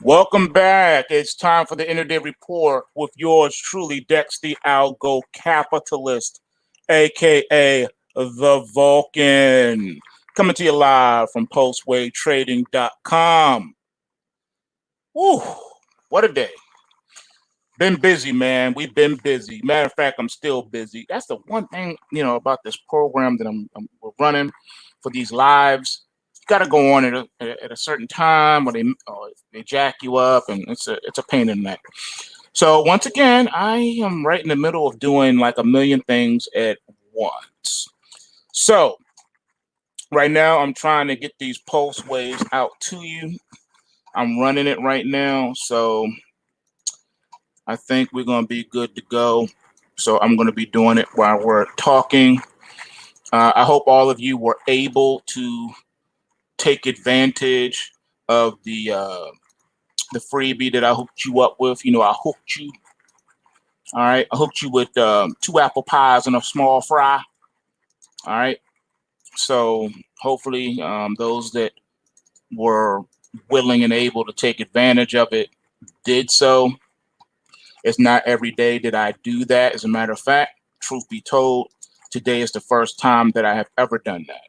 Welcome back. It's time for the end of day report with yours truly, Dex the Algo Capitalist, aka the Vulcan, coming to you live from PulseWave Woo, what a day. Been busy, man. We've been busy. Matter of fact, I'm still busy. That's the one thing, about this program that we're running for these lives. You got to go on at a certain time, or they jack you up, and it's a pain in the neck. So once again, I am right in the middle of doing like a million things at once. So right now, I'm trying to get these pulse waves out to you. I'm running it right now, so I think we're going to be good to go. So I'm going to be doing it while we're talking. I hope all of you were able to take advantage of the freebie that I hooked you up with. I hooked you. All right, I hooked you with 2 apple pies and a small fry. All right, so hopefully those that were willing and able to take advantage of it did so. It's not every day that I do that. As a matter of fact, truth be told, today is the first time that I have ever done that.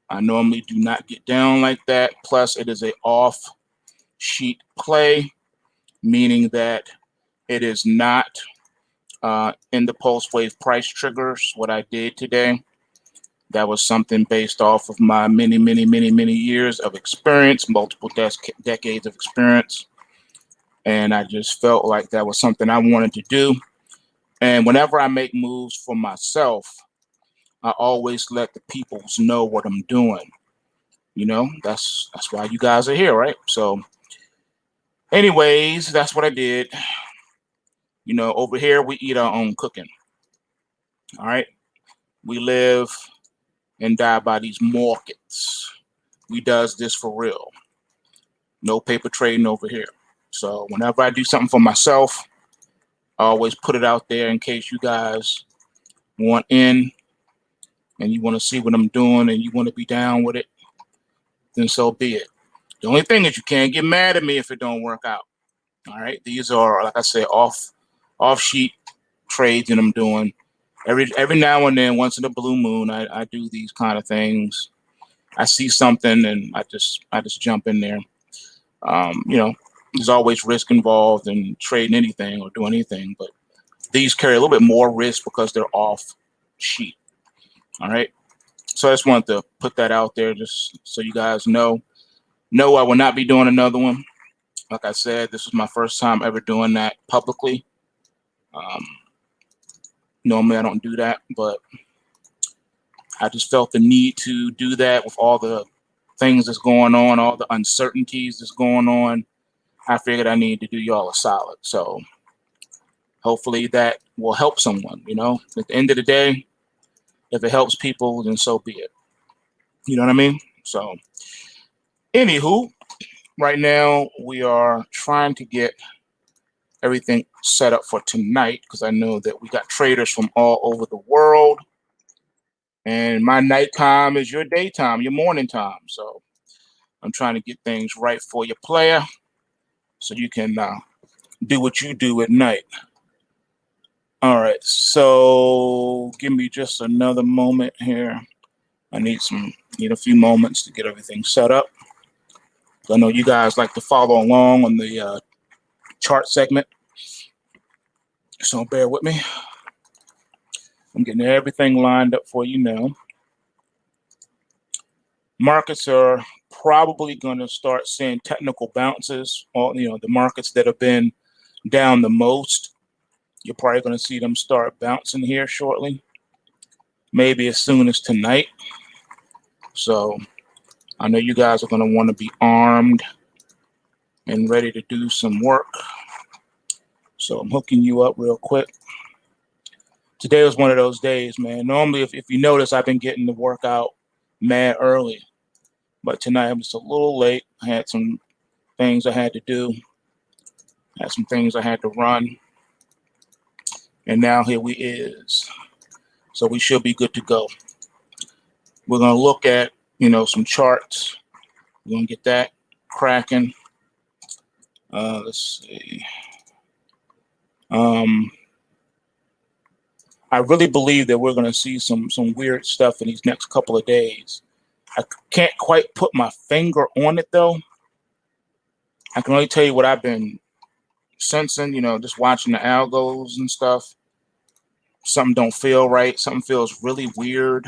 I normally do not get down like that. Plus, it is a off sheet play, meaning that it is not in the pulse wave price triggers. What I did today, that was something based off of my many, many, many, many years of experience, multiple decades of experience. And I just felt like that was something I wanted to do. And whenever I make moves for myself, I always let the peoples know what I'm doing. That's why you guys are here, right? So, anyways, that's what I did. Over here we eat our own cooking. All right, we live and die by these markets. We does this for real. No paper trading over here. So whenever I do something for myself, I always put it out there in case you guys want in and you want to see what I'm doing and you want to be down with it, then so be it. The only thing is you can't get mad at me if it don't work out. All right. These are, like I said, off sheet trades that I'm doing. Every now and then, once in a blue moon, I do these kind of things. I see something and I just jump in there. There's always risk involved in trading anything or doing anything, but these carry a little bit more risk because they're off sheet. All right. So I just wanted to put that out there just so you guys know. No, I will not be doing another one. Like I said, this was my first time ever doing that publicly. Um, Normally I don't do that, but I just felt the need to do that with all the things that's going on, all the uncertainties that's going on. I figured I need to do y'all a solid. So hopefully that will help someone. At the end of the day, if it helps people, then so be it. You know what I mean? So, anywho, right now we are trying to get everything set up for tonight because I know that we got traders from all over the world. And my nighttime is your daytime, your morning time. So I'm trying to get things right for your player so you can do what you do at night. All right, so give me just another moment here. I need a few moments to get everything set up. I know you guys like to follow along on the chart segment, so bear with me. I'm getting everything lined up for you now. Markets are probably going to start seeing technical bounces. The markets that have been down the most, you're probably going to see them start bouncing here shortly, maybe as soon as tonight. So I know you guys are going to want to be armed and ready to do some work. So I'm hooking you up real quick. Today was one of those days, man. Normally, if you notice, I've been getting the workout mad early. But tonight I'm just a little late. I had some things I had to do. Had some things I had to run. And now here we is. So we should be good to go. We're going to look at, some charts. We're going to get that cracking. Let's see. I really believe that we're going to see some weird stuff in these next couple of days. I can't quite put my finger on it though. I can only tell you what I've been sensing, just watching the algos and stuff. Something don't feel right. Something feels really weird.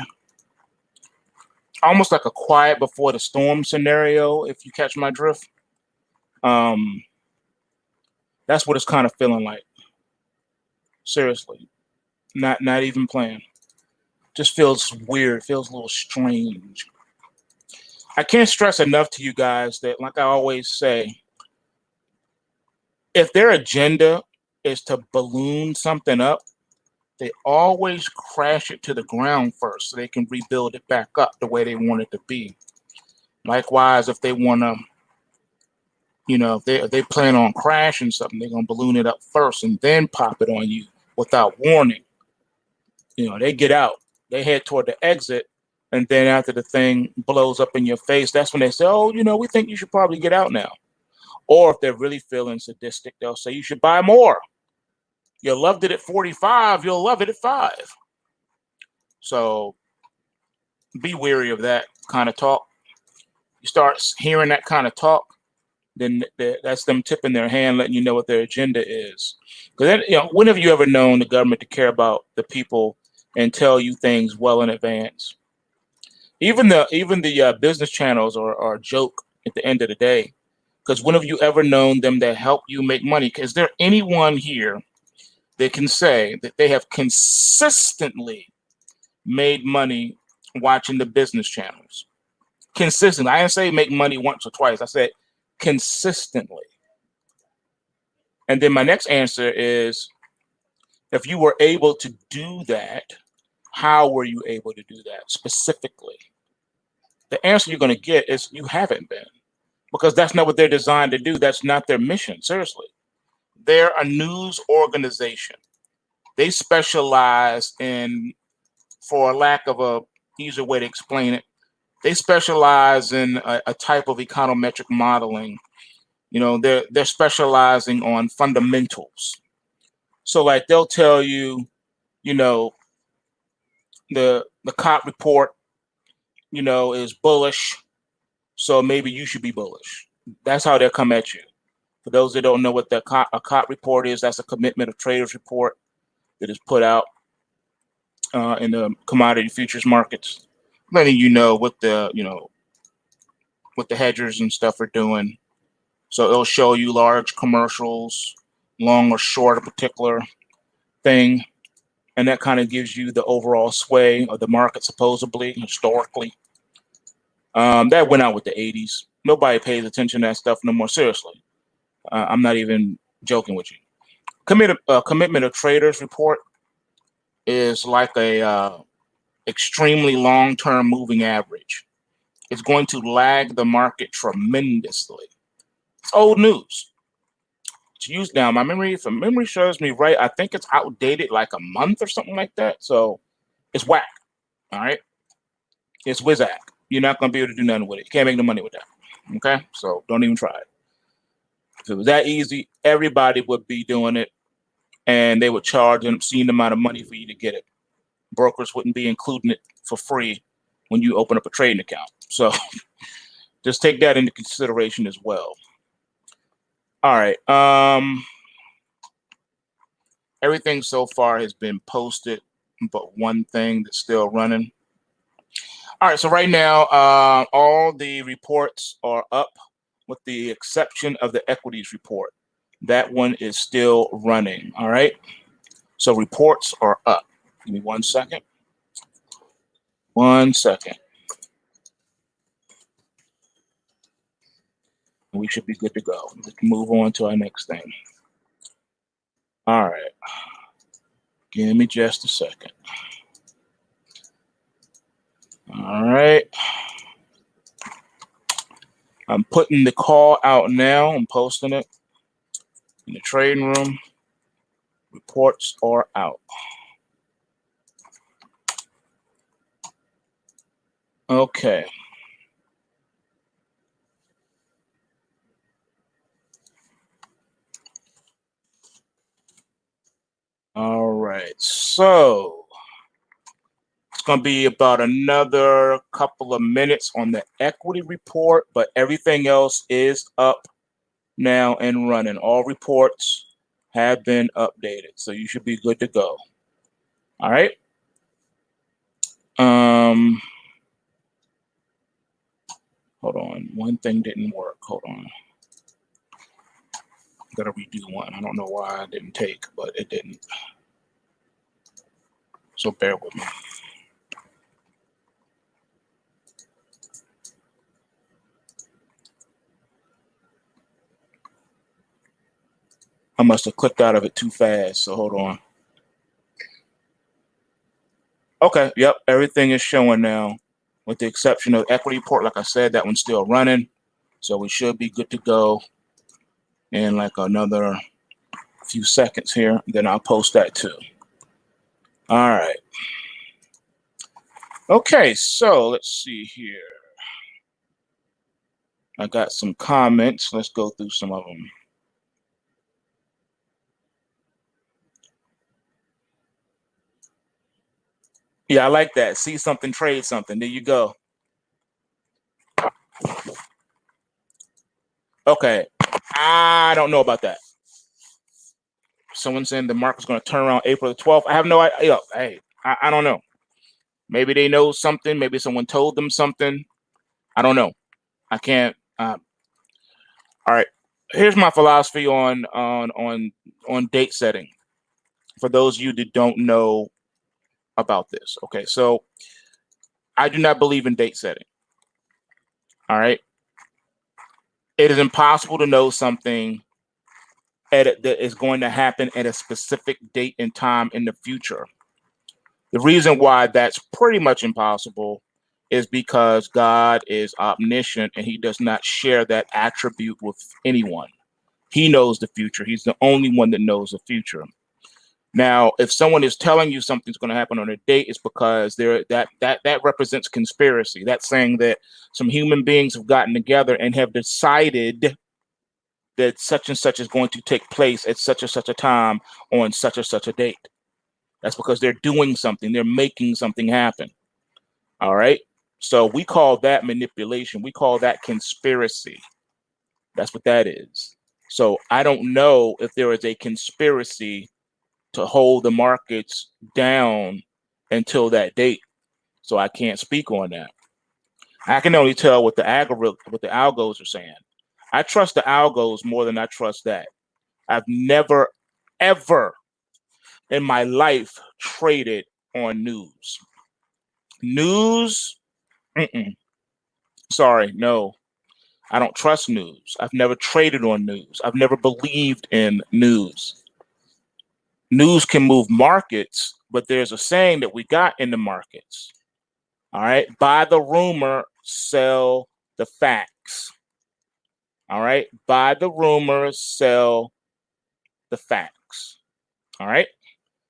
Almost like a quiet before the storm scenario, if you catch my drift. That's what it's kind of feeling like. Seriously. Not even playing. Just feels weird. Feels a little strange. I can't stress enough to you guys that, like I always say, if their agenda is to balloon something up, they always crash it to the ground first so they can rebuild it back up the way they want it to be. Likewise, if they want to, if they plan on crashing something, they're going to balloon it up first and then pop it on you without warning. They get out, they head toward the exit, and then after the thing blows up in your face, that's when they say, oh, we think you should probably get out now. Or if they're really feeling sadistic, they'll say you should buy more. You loved it at 45, you'll love it at 5. So be wary of that kind of talk. You start hearing that kind of talk, then that's them tipping their hand, letting you know what their agenda is. Because then, when have you ever known the government to care about the people and tell you things well in advance? Even the business channels are a joke at the end of the day. Because when have you ever known them to help you make money? Is there anyone here that can say that they have consistently made money watching the business channels? Consistently. I didn't say make money once or twice. I said consistently. And then my next answer is, if you were able to do that, how were you able to do that specifically? The answer you're going to get is you haven't been, because that's not what they're designed to do. That's not their mission. Seriously. They're a news organization. They specialize in, for lack of a easier way to explain it, they specialize in a type of econometric modeling. They're specializing on fundamentals. So like they'll tell you, the COP report, is bullish, so maybe you should be bullish. That's how they'll come at you. For those that don't know what a COP report is, that's a commitment of traders report that is put out in the commodity futures markets, letting you know what the hedgers and stuff are doing. So it'll show you large commercials, long or short, a particular thing, and that kind of gives you the overall sway of the market, supposedly, historically. That went out with the 80s. Nobody pays attention to that stuff no more. Seriously. I'm not even joking with you. Commitment of traders report is like a extremely long-term moving average. It's going to lag the market tremendously. It's old news. It's used now. If memory serves me right, I think it's outdated like a month or something like that. So it's whack. All right. It's wizzack. You're not going to be able to do nothing with it. You can't make no money with that. Okay. So don't even try it. If it was that easy, everybody would be doing it, and they would charge an obscene amount of money for you to get it. Brokers wouldn't be including it for free when you open up a trading account. So just take that into consideration as well. All right. Everything so far has been posted, but one thing that's still running. All right. So right now, all the reports are up with the exception of the equities report. That one is still running. All right. So reports are up. Give me 1 second. 1 second. We should be good to go. Let's move on to our next thing. All right. Give me just a second. All right. I'm putting the call out now. I'm posting it in the trading room. Reports are out. Okay. All right, so it's going to be about another couple of minutes on the equity report, but everything else is up now and running. All reports have been updated, so you should be good to go. All right. Hold on. One thing didn't work. Hold on. Gotta redo one. I don't know why it didn't take, but it didn't. So bear with me. I must have clicked out of it too fast, so hold on. Okay, yep, everything is showing now, with the exception of equity report. Like I said, that one's still running, so we should be good to go in like another few seconds here. Then I'll post that too. All right. Okay, so let's see here. I got some comments. Let's go through some of them. Yeah, I like that. See something, trade something. There you go. Okay, I don't know about that. Someone saying the market's going to turn around April the 12th. I have no idea. Hey, I don't know. Maybe they know something. Maybe someone told them something. I don't know. I can't. All right. Here's my philosophy on date setting. For those of you that don't know about this, okay. So I do not believe in date setting. All right. It is impossible to know something that is going to happen at a specific date and time in the future. The reason why that's pretty much impossible is because God is omniscient and he does not share that attribute with anyone. He knows the future. He's the only one that knows the future. Now, if someone is telling you something's going to happen on a date, it's because that represents conspiracy. That's saying that some human beings have gotten together and have decided that such and such is going to take place at such and such a time on such and such a date. That's because they're doing something. They're making something happen. All right. So we call that manipulation. We call that conspiracy. That's what that is. So I don't know if there is a conspiracy to hold the markets down until that date. So I can't speak on that. I can only tell what the algos are saying. I trust the algos more than I trust that. I've never, ever in my life traded on news. News? Sorry, no. I don't trust news. I've never traded on news. I've never believed in news. News can move markets, but there's a saying that we got in the markets. All right. Buy the rumor, sell the facts. All right. Buy the rumor, sell the facts. All right.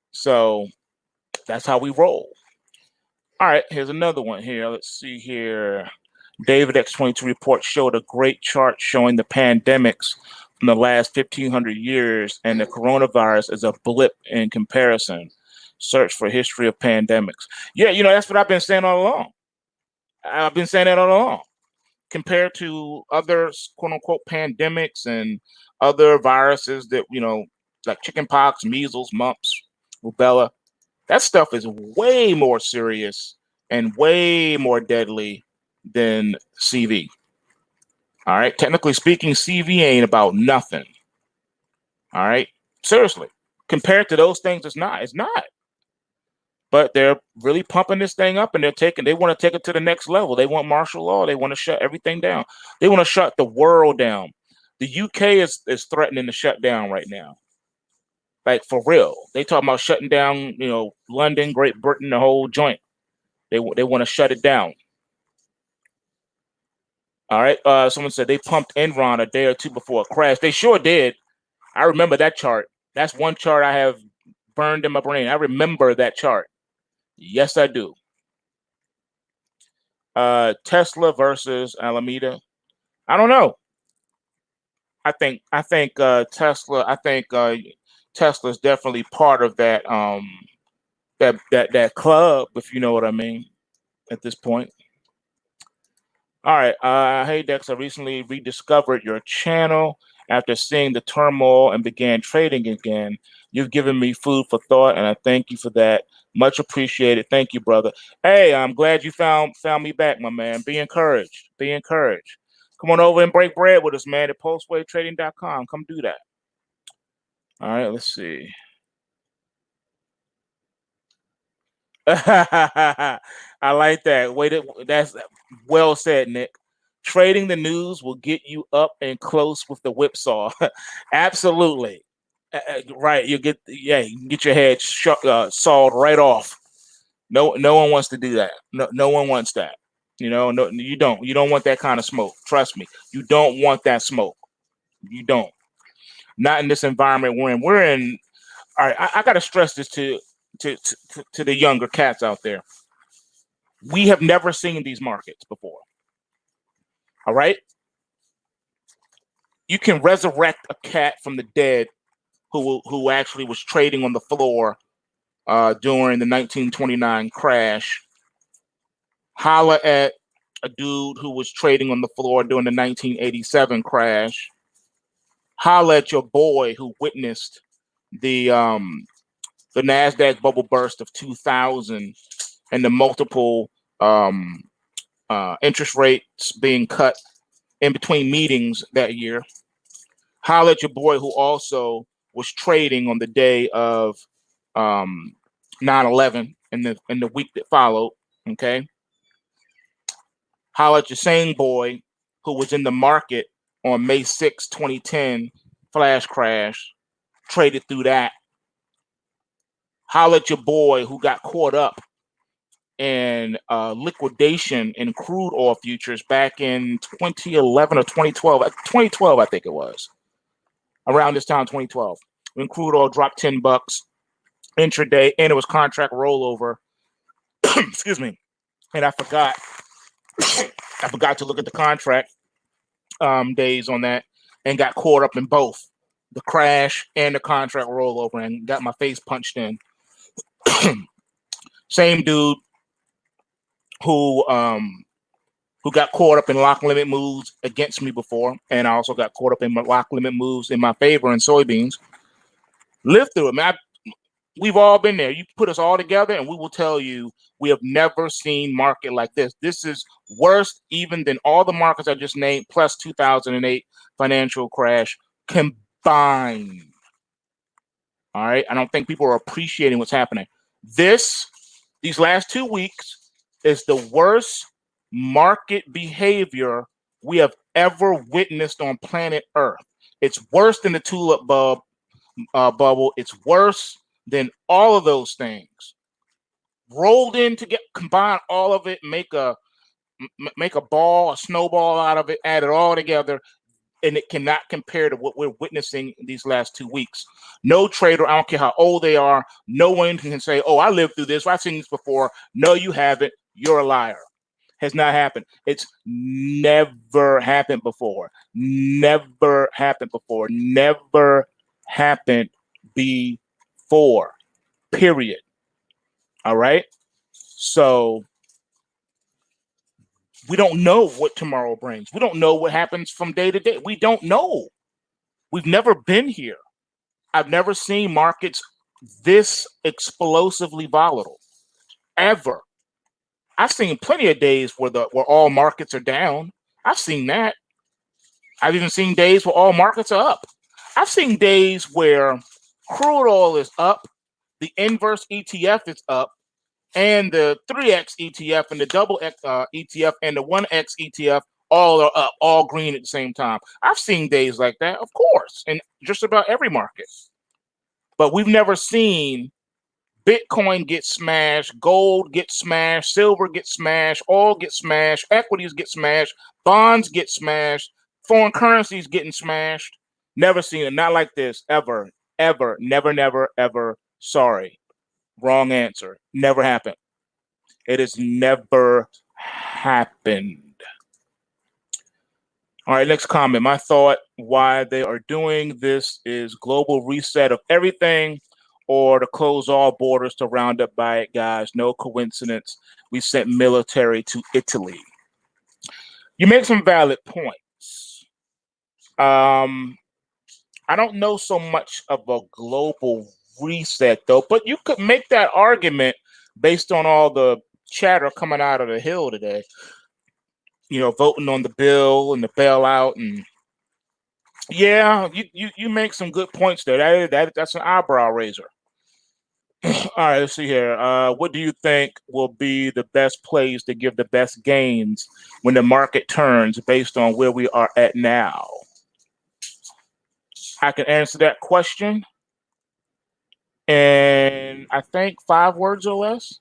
So that's how we roll. All right. Here's another one here. Let's see here. David X22 report showed a great chart showing the pandemics from the last 1,500 years, and the coronavirus is a blip in comparison. Search for history of pandemics. Yeah, that's what I've been saying all along. I've been saying that all along. Compared to other quote unquote pandemics and other viruses that, like chickenpox, measles, mumps, rubella, that stuff is way more serious and way more deadly than CV. All right. Technically speaking, CV ain't about nothing. All right. Seriously. Compared to those things, it's not. It's not. But they're really pumping this thing up and they want to take it to the next level. They want martial law. They want to shut everything down. They want to shut the world down. The UK is threatening to shut down right now. Like for real. They talking about shutting down, London, Great Britain, the whole joint. They want to shut it down. All right. Someone said they pumped Enron a day or two before it crashed. They sure did. I remember that chart. That's one chart I have burned in my brain. I remember that chart. Yes, I do. Tesla versus Alameda. I don't know. I think Tesla. I think Tesla is definitely part of that that club, if you know what I mean, at this point. All right. Hey, Dex, I recently rediscovered your channel after seeing the turmoil and began trading again. You've given me food for thought, and I thank you for that. Much appreciated. Thank you, brother. Hey, I'm glad you found me back, my man. Be encouraged. Be encouraged. Come on over and break bread with us, man, at PulseWaveTrading.com. Come do that. All right, let's see. I like that. That's well said, Nick. Trading the news will get you up and close with the whipsaw. Absolutely. Right. You can get your head sawed right off. No one wants to do that. No one wants that. No, you don't. You don't want that kind of smoke. Trust me. You don't want that smoke. You don't. Not in this environment we're in. We're in. All right. I got to stress this to the younger cats out there. We have never seen these markets before. All right. You can resurrect a cat from the dead who actually was trading on the floor during the 1929 crash. Holla at a dude who was trading on the floor during the 1987 crash. Holla at your boy who witnessed the NASDAQ bubble burst of 2000 and the multiple interest rates being cut in between meetings that year. Holla at your boy who also was trading on the day of 9/11 and the week that followed. Okay. Holla at your same boy who was in the market on May 6, 2010, flash crash, traded through that. Holla at your boy who got caught up in liquidation in crude oil futures back in 2011 or 2012. 2012, I think it was. Around this time, 2012, when crude oil dropped $10 intraday, and it was contract rollover. Excuse me. And I forgot to look at the contract days on that, and got caught up in both the crash and the contract rollover, and got my face punched in. Same dude who got caught up in lock limit moves against me before, and I also got caught up in my lock limit moves in my favor in soybeans. Lived through it, man. We've all been there. You put us all together, and we will tell you we have never seen market like this. This is worse even than all the markets I just named, plus 2008 financial crash combined. All right. I don't think people are appreciating what's happening. These last 2 weeks is the worst market behavior we have ever witnessed on planet Earth. It's worse than the tulip bubble. It's worse than all of those things rolled in to combine all of it, make a ball, a snowball out of it, add it all together, and it cannot compare to what we're witnessing these last 2 weeks. No trader, I don't care how old they are, no one can say, oh, I lived through this, I've seen this before. No, you haven't. You're a liar. Has not happened. It's never happened before. Never happened before. Never happened before. Period. All right. So we don't know what tomorrow brings. We don't know what happens from day to day. We don't know. We've never been here. I've never seen markets this explosively volatile ever. I've seen plenty of days where all markets are down. I've seen that. I've even seen days where all markets are up. I've seen days where crude oil is up, the inverse ETF is up, and the 3X ETF and the double X ETF and the 1X ETF all are up, all green at the same time. I've seen days like that, of course, in just about every market. But we've never seen Bitcoin get smashed, gold get smashed, silver get smashed, oil get smashed, equities get smashed, bonds get smashed, foreign currencies getting smashed. Never seen it. Not like this, ever, ever, never, never, ever. Sorry. Wrong answer. Never happened. It has never happened. All right, next comment. My thought why they are doing this is global reset of everything or to close all borders to round up by it, guys. No coincidence. We sent military to Italy. You make some valid points. I don't know so much of a global reset, though, but you could make that argument based on all the chatter coming out of the Hill today. You know, voting on the bill and the bailout, and yeah, you make some good points there. That's an eyebrow raiser. All right, let's see here. What do you think will be the best plays to give the best gains when the market turns based on where we are at now? I can answer that question in, I think, 5 words or less.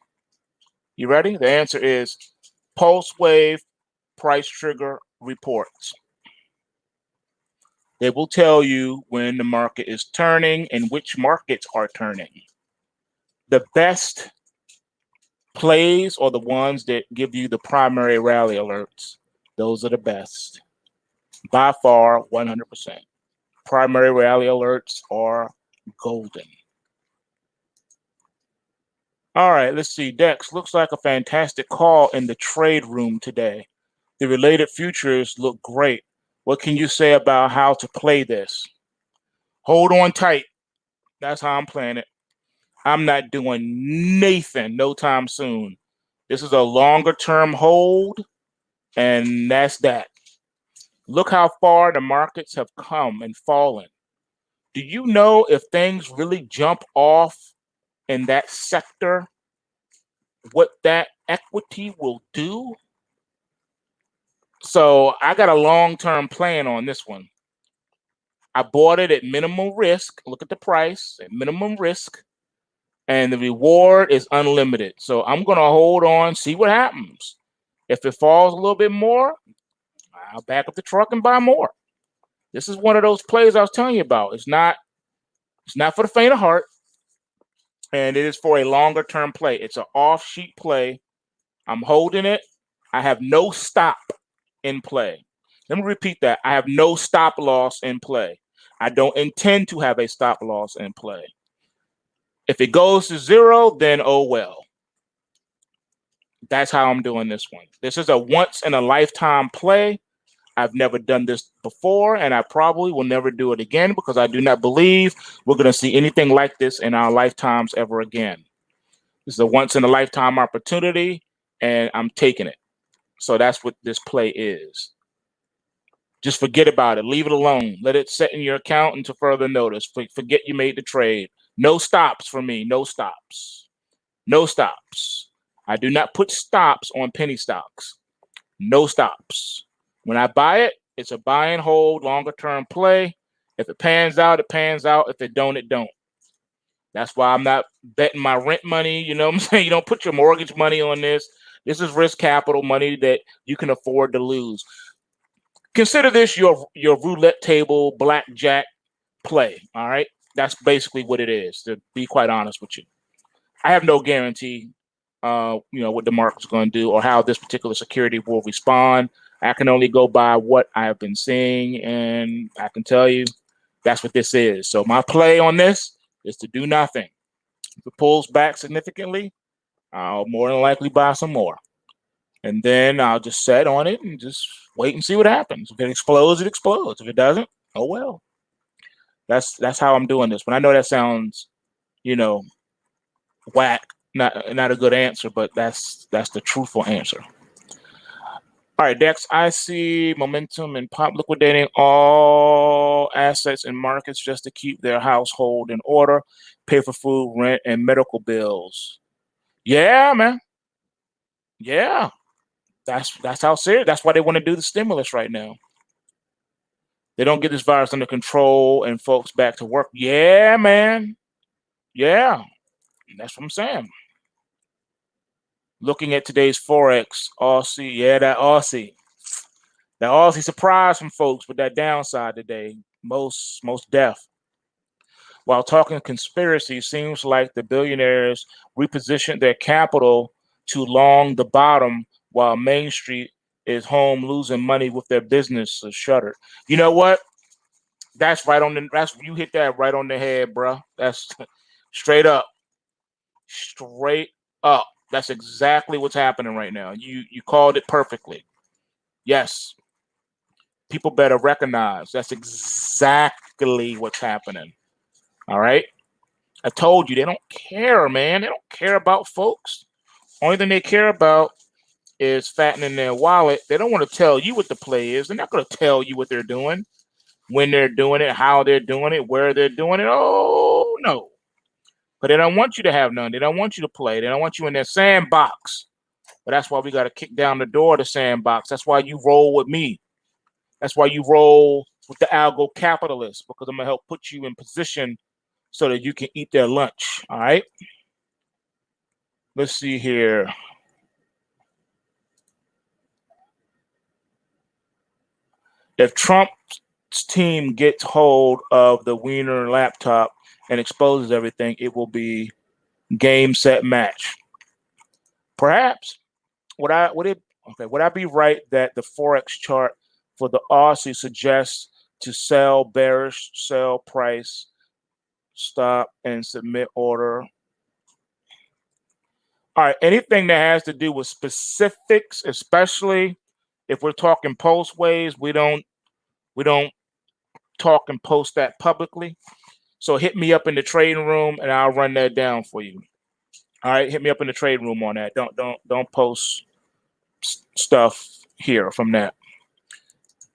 You ready? The answer is PulseWave price trigger reports. They will tell you when the market is turning and which markets are turning. The best plays are the ones that give you the primary rally alerts. Those are the best. By far, 100%. Primary rally alerts are golden. All right, let's see. Dex, looks like a fantastic call in the trade room today. The related futures look great. What can you say about how to play this? Hold on tight. That's how I'm playing it. I'm not doing Nathan no time soon. This is a longer term hold, and that's that. Look how far the markets have come and fallen. Do you know if things really jump off in that sector, what that equity will do? So I got a long-term plan on this one. I bought it at minimum risk. Look at the price at minimum risk, and the reward is unlimited. So I'm going to hold on, see what happens. If it falls a little bit more, I'll back up the truck and buy more. This is one of those plays I was telling you about. It's not for the faint of heart, and it is for a longer term play. It's an off sheet play. I'm holding it. I have no stop in play. Let me repeat that. I have no stop loss in play. I don't intend to have a stop loss in play. If it goes to 0, then oh well. That's how I'm doing this one. This is a once in a lifetime play. I've never done this before, and I probably will never do it again because I do not believe we're going to see anything like this in our lifetimes ever again. This is a once in a lifetime opportunity, and I'm taking it. So that's what this play is. Just forget about it. Leave it alone. Let it sit in your account until further notice. Forget you made the trade. No stops for me. No stops. No stops. I do not put stops on penny stocks. No stops. When I buy it, it's a buy and hold, longer term play. If it pans out, it pans out. If it don't, it don't. That's why I'm not betting my rent money. You know what I'm saying? You don't put your mortgage money on this. This is risk capital money that you can afford to lose. Consider this your roulette table blackjack play. All right, that's basically what it is. To be quite honest with you, I have no guarantee, what the market's going to do or how this particular security will respond. I can only go by what I have been seeing, and I can tell you that's what this is. So my play on this is to do nothing. If it pulls back significantly, I'll more than likely buy some more. And then I'll just set on it and just wait and see what happens. If it explodes, it explodes. If it doesn't, oh well. That's how I'm doing this. But I know that sounds, whack, not a good answer, but that's the truthful answer. All right, Dex, I see momentum and pop liquidating all assets and markets just to keep their household in order, pay for food, rent, and medical bills. Yeah, man. Yeah. That's how serious. That's why they want to do the stimulus right now. They don't get this virus under control and folks back to work. Yeah, man. Yeah. That's what I'm saying. Looking at today's forex, Aussie, yeah, that Aussie surprised some folks with that downside today. Most deaf. While talking conspiracy, seems like the billionaires repositioned their capital to long the bottom while Main Street is home losing money with their business shuttered. You know what? That's right on the. That's you hit that right on the head, bro. That's straight up, straight up. That's exactly what's happening right now. You called it perfectly. Yes, people better recognize that's exactly what's happening. All right. I told you they don't care, man. They don't care about folks. Only thing they care about is fattening their wallet. They don't want to tell you what the play is. They're not going to tell you what they're doing, when they're doing it, how they're doing it, where they're doing it. Oh, no. But they don't want you to have none. They don't want you to play. They don't want you in their sandbox. But that's why we got to kick down the door of the sandbox. That's why you roll with me. That's why you roll with the algo capitalists, because I'm going to help put you in position so that you can eat their lunch. All right. Let's see here. If Trump's team gets hold of the Wiener laptop and exposes everything, it will be game, set, match. Perhaps. Would I be right that the forex chart for the Aussie suggests to sell bearish, sell price, stop and submit order? All right, anything that has to do with specifics, especially if we're talking post waves, we don't talk and post that publicly. So hit me up in the trading room and I'll run that down for you. All right, hit me up in the trading room on that. Don't post stuff here from that.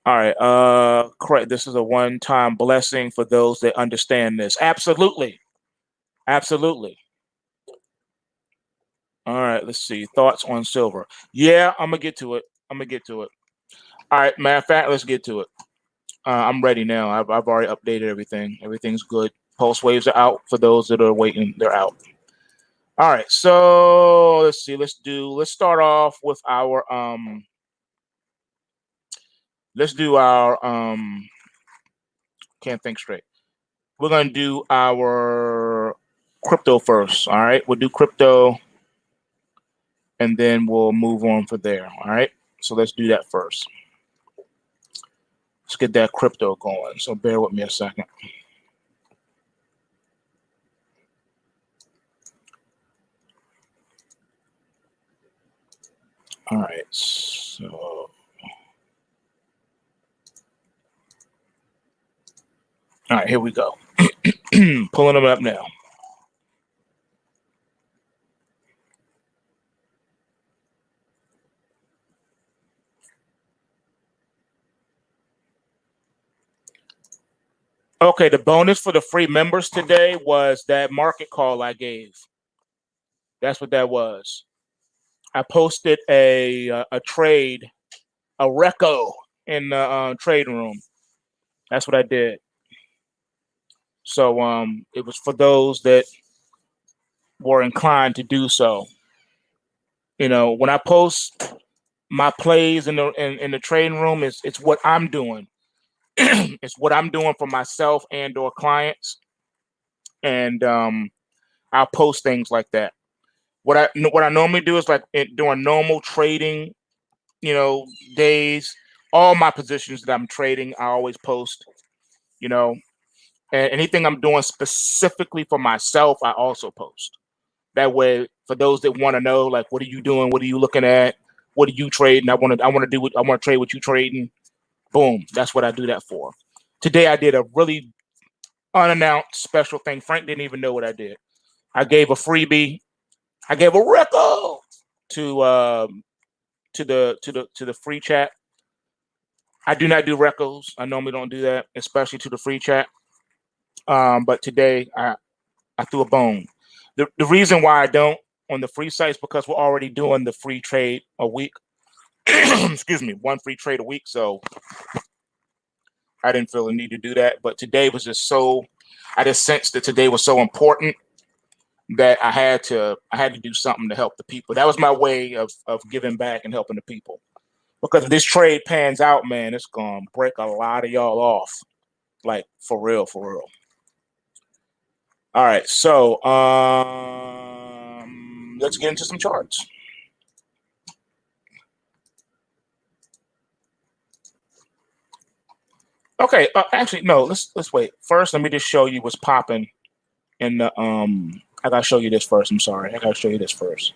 All right, correct. This is a one-time blessing for those that understand this. Absolutely. Absolutely. All right, let's see. Thoughts on silver. Yeah, I'm gonna get to it. All right, matter of fact, let's get to it. I'm ready now. I've already updated everything. Everything's good. Pulse waves are out for those that are waiting. They're out. All right, so let's see. Let's start off with our can't think straight. We're gonna do our crypto first. All right, we'll do crypto and then we'll move on from there. All right, so let's do that first. Let's get that crypto going. So bear with me a second. All right, so all right, here we go. Pulling them up now. Okay, the bonus for the free members today was that market call I gave. That's what that was. I posted a trade, a reco in the trading room. That's what I did. So it was for those that were inclined to do so. You know, when I post my plays in the trading room, it's what I'm doing. It's what I'm doing for myself and or clients, and I'll post things like that. What I normally do is like during normal trading, days, all my positions that I'm trading, I always post. You know, and anything I'm doing specifically for myself, I also post. That way, for those that want to know, like, what are you doing? What are you looking at? What are you trading? I want to trade what you trading. Boom. That's what I do that for. Today, I did a really unannounced special thing. Frank didn't even know what I did. I gave a freebie. I gave a record to the free chat. I do not do recos. I normally don't do that, especially to the free chat. But today I threw a bone. The reason why I don't on the free sites because we're already doing the free trade a week. Excuse me, one free trade a week. So I didn't feel the need to do that. But today was just so. I just sensed that today was so important that I had to do something to help the people. That was my way of giving back and helping the people. Because if this trade pans out, man, it's gonna break a lot of y'all off. Like for real, for real. All right, so let's get into some charts. Okay, actually, no. Let's wait. First, let me just show you what's popping in the I gotta show you this first. I'm sorry. I gotta show you this first.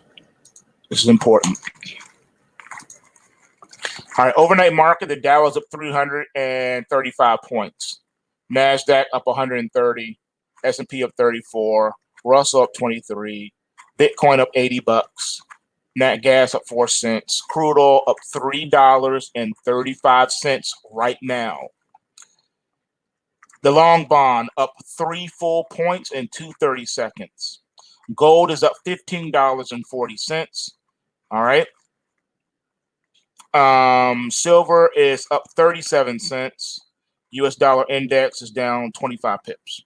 This is important. All right, overnight market. The Dow is up 335 points. Nasdaq up 130. S&P up 34. Russell up 23. Bitcoin up 80 bucks. Nat gas up 4 cents. Crude oil up $3.35 right now. The long bond up 3 full points in 2/30 seconds. Gold is up $15.40. All right. Silver is up 37 cents. US dollar index is down 25 pips.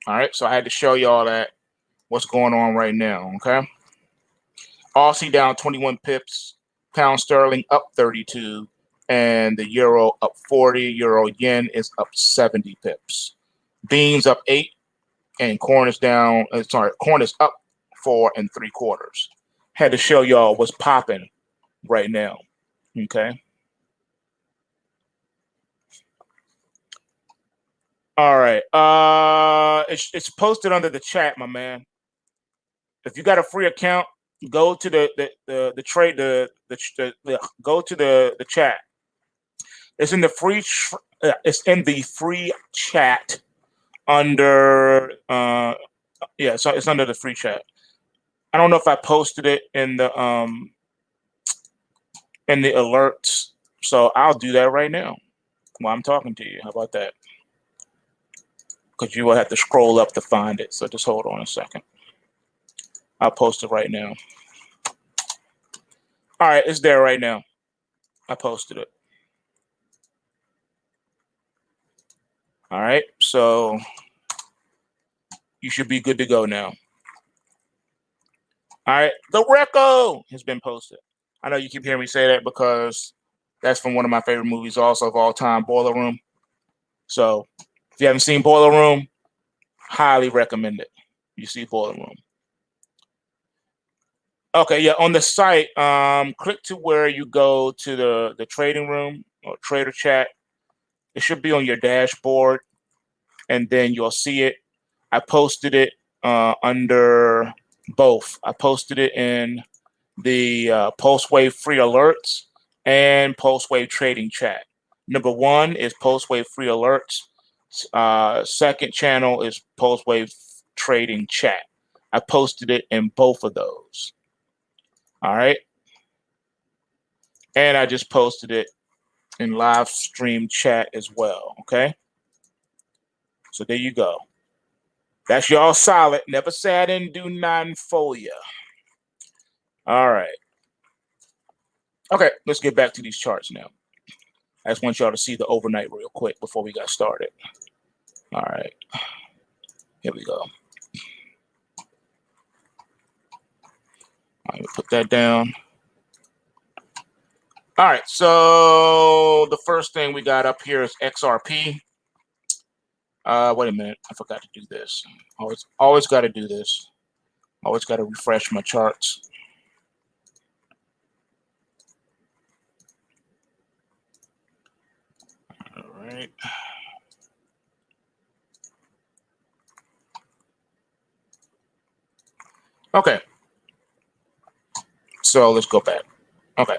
All right. So I had to show you all that what's going on right now. Okay. Aussie down 21 pips. Pound sterling up 32. And the euro up 40. Euro yen is up 70 pips. Beans up 8. And corn is down. Corn is up 4 3/4. Had to show y'all what's popping right now. Okay. All right. It's posted under the chat, my man. If you got a free account, go to the trade go to the chat. It's in the free chat under yeah, so it's under the free chat. I don't know if I posted it in the alerts, so I'll do that right now while I'm talking to you. How about that? Because you will have to scroll up to find it. So just hold on a second. I'll post it right now. All right, it's there right now. I posted it. All right, so you should be good to go now. All right, the Reco has been posted. I know you keep hearing me say that because that's from one of my favorite movies also of all time, Boiler Room. So if you haven't seen Boiler Room, highly recommend it. You see Boiler Room. Okay, yeah, on the site, click to where you go to the trading room or trader chat. It should be on your dashboard, and then you'll see it. I posted it under both. I posted it in the PulseWave free alerts and PulseWave trading chat. Number one is PulseWave free alerts. Second channel is PulseWave trading chat. I posted it in both of those. All right. And I just posted it in live stream chat as well. Okay. So there you go. That's y'all solid. Never say I didn't do nothing for you. All right. Okay, let's get back to these charts now. I just want y'all to see the overnight real quick before we got started. All right. Here we go. All right, put that down. All right, so the first thing we got up here is XRP. Wait a minute, I forgot to do this. Always got to do this. Always got to refresh my charts. All right. Okay. So let's go back. Okay.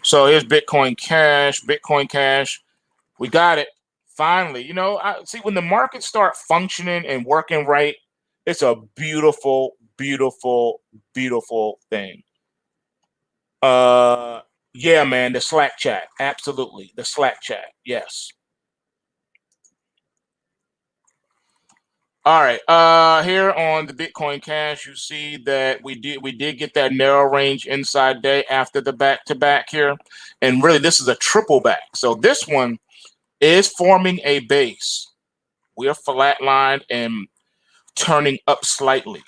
So here's Bitcoin Cash. Bitcoin Cash. We got it. Finally, you know, I see when the markets start functioning and working right, it's a beautiful, beautiful, beautiful thing. Yeah, man, the Slack chat. Absolutely. The Slack chat. Yes. All right. Here on the Bitcoin Cash, you see that we did get that narrow range inside day after the back-to-back here. And really, this is a triple back. So this one is forming a base. We are flatlined and turning up slightly.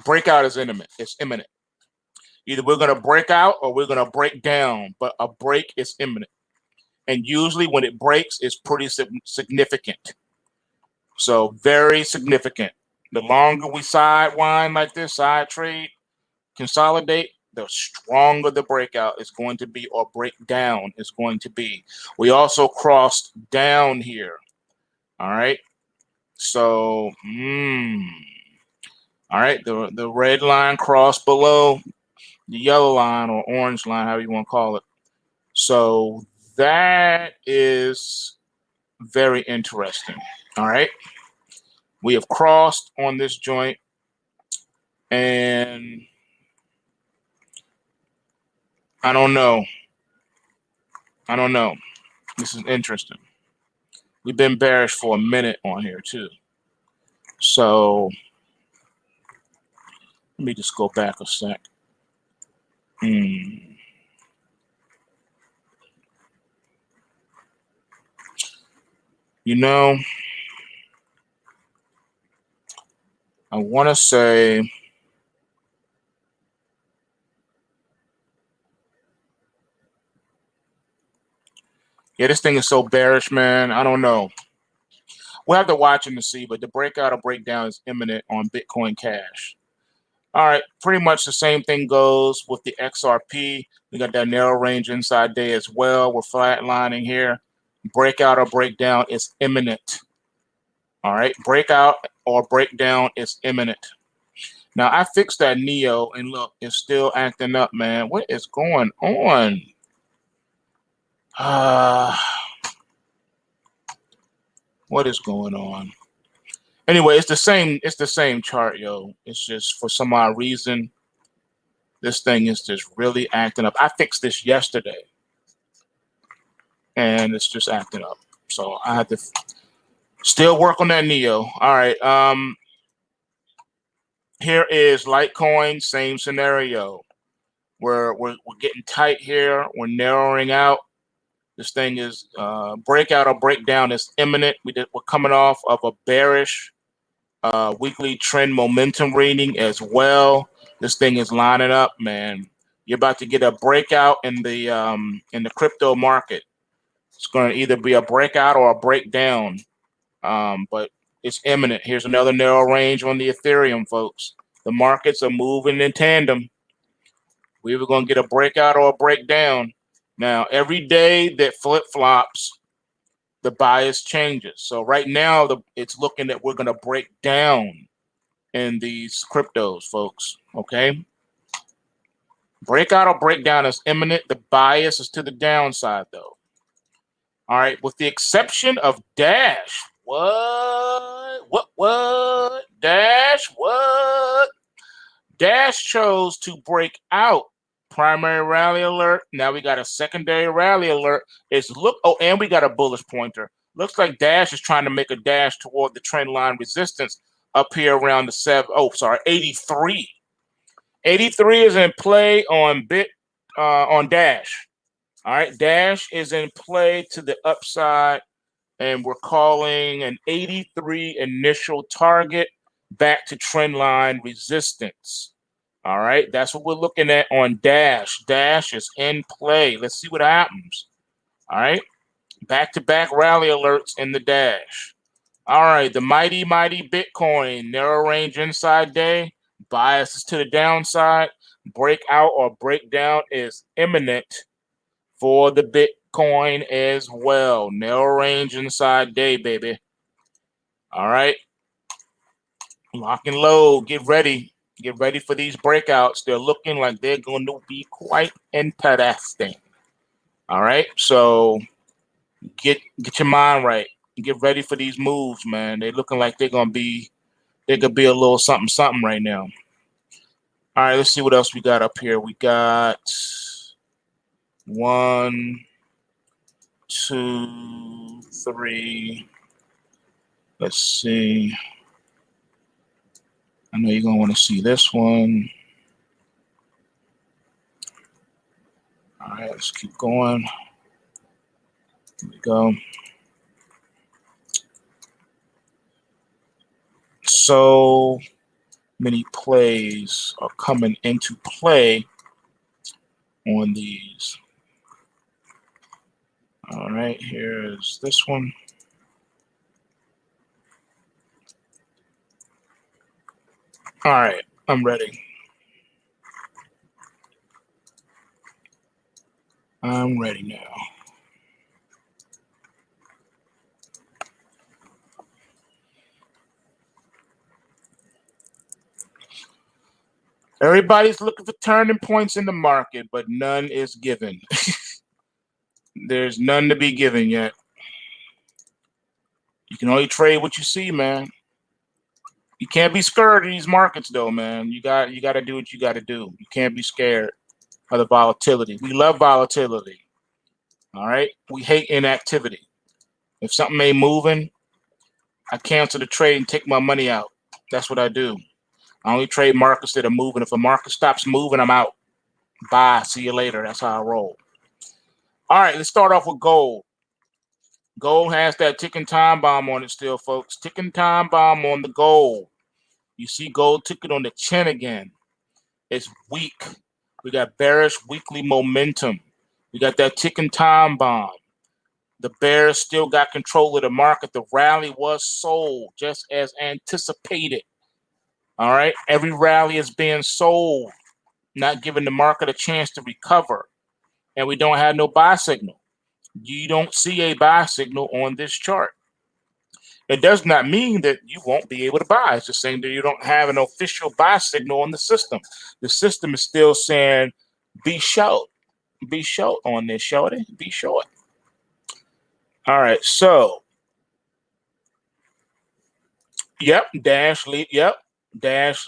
Breakout is imminent. It's imminent. Either we're going to break out or we're going to break down, but a break is imminent. And usually when it breaks, it's pretty significant. So very significant. The longer we sidewind like this, side trade, consolidate, the stronger the breakout is going to be, or breakdown is going to be. We also crossed down here. All right. So, all right, the red line crossed below the yellow line or orange line, however you want to call it. So that is very interesting. All right. We have crossed on this joint, and I don't know. This is interesting. We've been bearish for a minute on here too. So let me just go back a sec. You know, I want to say, yeah, this thing is so bearish, man. I don't know. We'll have to watch and to see, but the breakout or breakdown is imminent on Bitcoin Cash. All right, pretty much the same thing goes with the XRP. We got that narrow range inside day as well. We're flatlining here. Breakout or breakdown is imminent. All right, breakout or breakdown is imminent. Now, I fixed that NEO, and look, it's still acting up, man. What is going on? What is going on? Anyway, it's the same chart, yo. It's just for some odd reason, this thing is just really acting up. I fixed this yesterday, and it's just acting up. So I had to still work on that NEO. All right. Here is Litecoin, same scenario. We're getting tight here. We're narrowing out. This thing is breakout or breakdown is imminent. We're coming off of a bearish weekly trend momentum reading as well. This thing is lining up, man. You're about to get a breakout in the crypto market. It's going to either be a breakout or a breakdown, but it's imminent. Here's another narrow range on the Ethereum, folks. The markets are moving in tandem. We're either going to get a breakout or a breakdown. Now, every day that flip-flops, the bias changes. So right now, it's looking that we're going to break down in these cryptos, folks. Okay? Breakout or breakdown is imminent. The bias is to the downside, though. All right, with the exception of Dash. What? Dash, what? Dash chose to break out. Primary rally alert. Now we got a secondary rally alert. And we got a bullish pointer. Looks like Dash is trying to make a dash toward the trend line resistance up here around the 83. 83 is in play on Dash. All right, Dash is in play to the upside, and we're calling an 83 initial target back to trend line resistance. All right, that's what we're looking at on Dash. Dash is in play. Let's see what happens. All right, back-to-back rally alerts in the Dash. All right, the mighty Bitcoin, narrow range inside day, biases to the downside, breakout or breakdown is imminent for the Bitcoin as well. Narrow range inside day, baby. All right, lock and load, get ready. Get ready for these breakouts. They're looking like they're going to be quite interesting. All right, so get your mind right. Get ready for these moves, man. They're looking like they could be a little something right now. All right, let's see what else we got up here. We got 1, 2, 3. Let's see. I know you're going to want to see this one. All right, let's keep going. Here we go. So many plays are coming into play on these. All right, here's this one. All right, I'm ready. I'm ready now. Everybody's looking for turning points in the market, but none is given. There's none to be given yet. You can only trade what you see, man. You can't be scared of these markets, though, man. You got to do what you got to do. You can't be scared of the volatility. We love volatility. All right. We hate inactivity. If something ain't moving, I cancel the trade and take my money out. That's what I do. I only trade markets that are moving. If a market stops moving, I'm out. Bye. See you later. That's how I roll. All right. Let's start off with gold. Gold has that ticking time bomb on it still, folks. Ticking time bomb on the gold. You see gold ticking on the chin again. It's weak. We got bearish weekly momentum. We got that ticking time bomb. The bears still got control of the market. The rally was sold just as anticipated. All right. Every rally is being sold, not giving the market a chance to recover. And we don't have no buy signal. You don't see a buy signal on this chart. It does not mean that you won't be able to buy. It's just saying that you don't have an official buy signal on the system. The system is still saying, be short. Be short on this, shorty. Be short. All right, so yep, dash lead, yep, dash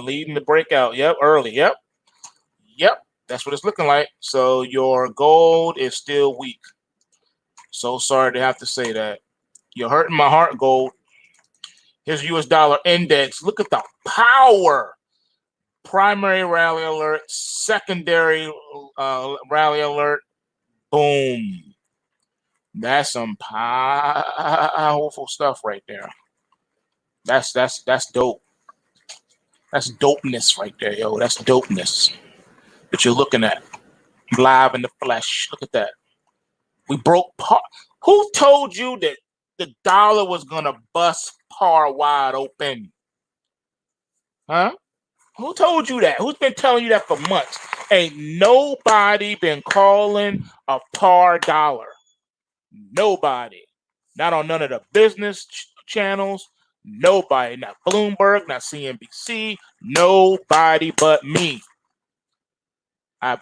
leading the breakout, yep, early, yep, that's what it's looking like. So your gold is still weak. So sorry to have to say that. You're hurting my heart, gold. Here's US dollar index. Look at the power. Primary rally alert, secondary rally alert. Boom. That's some powerful stuff right there. That's dope. That's dopeness right there, yo. That's dopeness that you're looking at live in the flesh. Look at that. We broke par. Who told you that the dollar was gonna bust par wide open? Huh? Who told you that? Who's been telling you that for months? Ain't nobody been calling a par dollar. Nobody. Not on none of the business channels. Nobody. Not Bloomberg, not CNBC. Nobody but me. I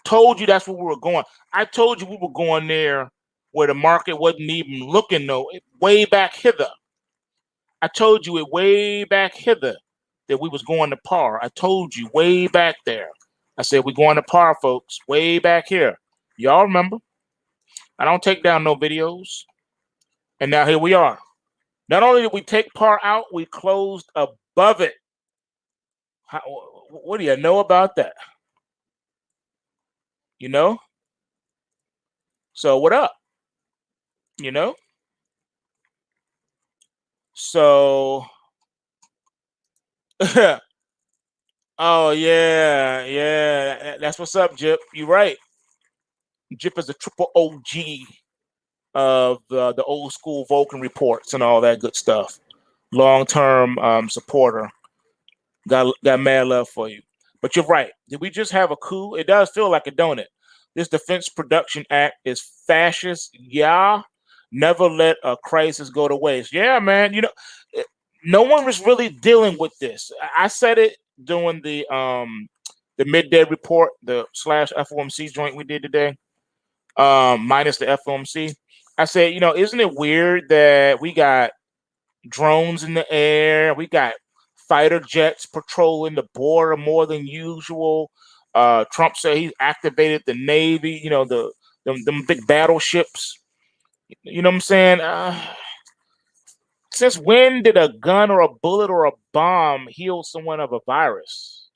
told you that's where we were going. I told you we were going there where the market wasn't even looking, though, way back hither. I told you it way back hither that we was going to par. I told you way back there. I said we're going to par, folks, way back here. Y'all remember? I don't take down no videos. And now here we are. Not only did we take par out, we closed above it. What do you know about that? You know? So what up? You know? So oh yeah, that's what's up, Jip. You're right. Jip is a triple OG of the old school Vulcan reports and all that good stuff. Long-term supporter. Got mad love for you. But you're right. Did we just have a coup? It does feel like it, don't it? This Defense Production Act is fascist. Yeah. Never let a crisis go to waste. Yeah, man. You know, no one was really dealing with this. I said it during the midday report, the slash FOMC joint we did today, minus the FOMC. I said, you know, isn't it weird that we got drones in the air, we got fighter jets patrolling the border more than usual. Trump said he activated the Navy, you know, them big battleships. You know what I'm saying? Since when did a gun or a bullet or a bomb heal someone of a virus?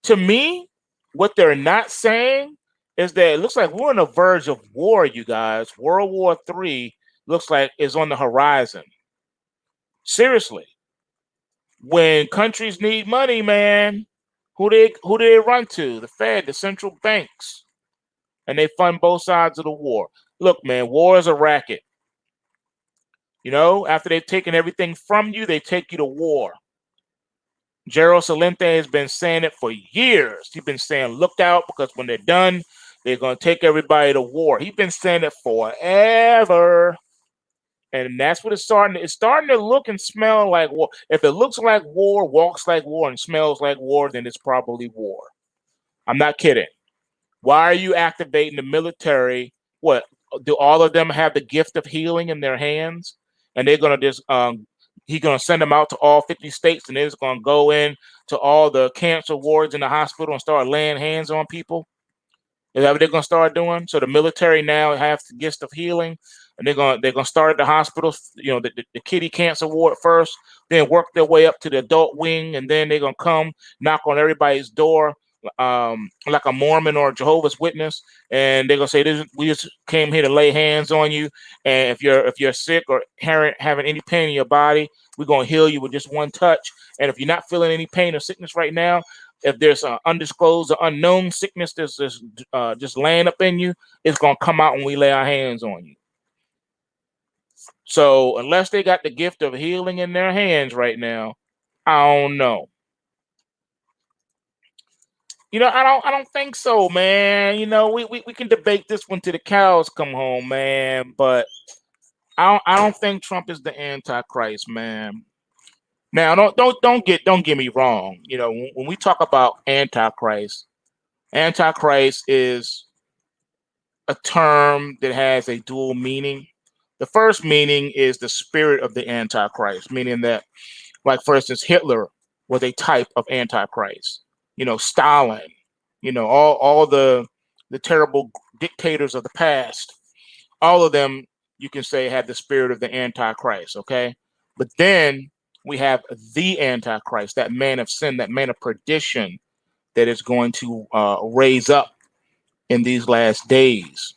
To me, what they're not saying is that it looks like we're on the verge of war, you guys. World War III looks like is on the horizon. Seriously. When countries need money, man, who do they run to? The Fed, the central banks. And they fund both sides of the war. Look, man, war is a racket. You know, after they've taken everything from you, they take you to war. Gerald Celente has been saying it for years. He's been saying, look out, because when they're done, They're going to take everybody to war. He's been saying it forever. And that's what it's starting to look and smell like war. If it looks like war, walks like war, and smells like war, then it's probably war. I'm not kidding. Why are you activating the military? What, do all of them have the gift of healing in their hands? And they're gonna just he's gonna send them out to all 50 states, and they're just gonna go in to all the cancer wards in the hospital and start laying hands on people? Is that what they're gonna start doing? So the military now have the gift of healing, and they're gonna start at the hospitals, the kiddie cancer ward first, then work their way up to the adult wing, and then they're gonna come knock on everybody's door, like a Mormon or a Jehovah's Witness, and they're gonna say, "We just came here to lay hands on you, and if you're sick or having any pain in your body, we're gonna heal you with just one touch. And if you're not feeling any pain or sickness right now, if there's an undisclosed or unknown sickness that's just laying up in you, it's gonna come out when we lay our hands on you." So unless they got the gift of healing in their hands right now, I don't know. I don't think so, man. We can debate this one till the cows come home, man. But I don't think Trump is the Antichrist, man. Now, don't get me wrong. When we talk about Antichrist is a term that has a dual meaning. The first meaning is the spirit of the Antichrist, meaning that, like, for instance, Hitler was a type of Antichrist. Stalin, all the terrible dictators of the past, all of them, you can say, had the spirit of the Antichrist, okay? But then we have the Antichrist, that man of sin, that man of perdition that is going to raise up in these last days.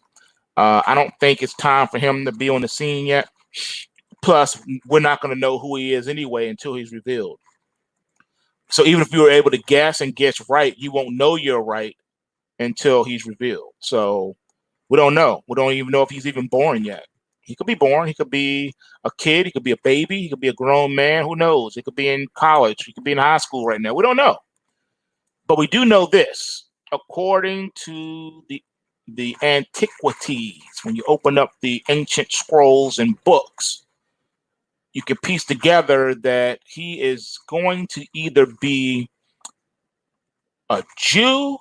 I don't think it's time for him to be on the scene yet. Plus, we're not going to know who he is anyway until he's revealed. So even if you were able to guess and guess right, you won't know you're right until he's revealed. So we don't know. We don't even know if he's even born yet. He could be born. He could be a kid. He could be a baby. He could be a grown man. Who knows? He could be in college. He could be in high school right now. We don't know. But we do know this. According to the antiquities, when you open up the ancient scrolls and books, you can piece together that he is going to either be a Jew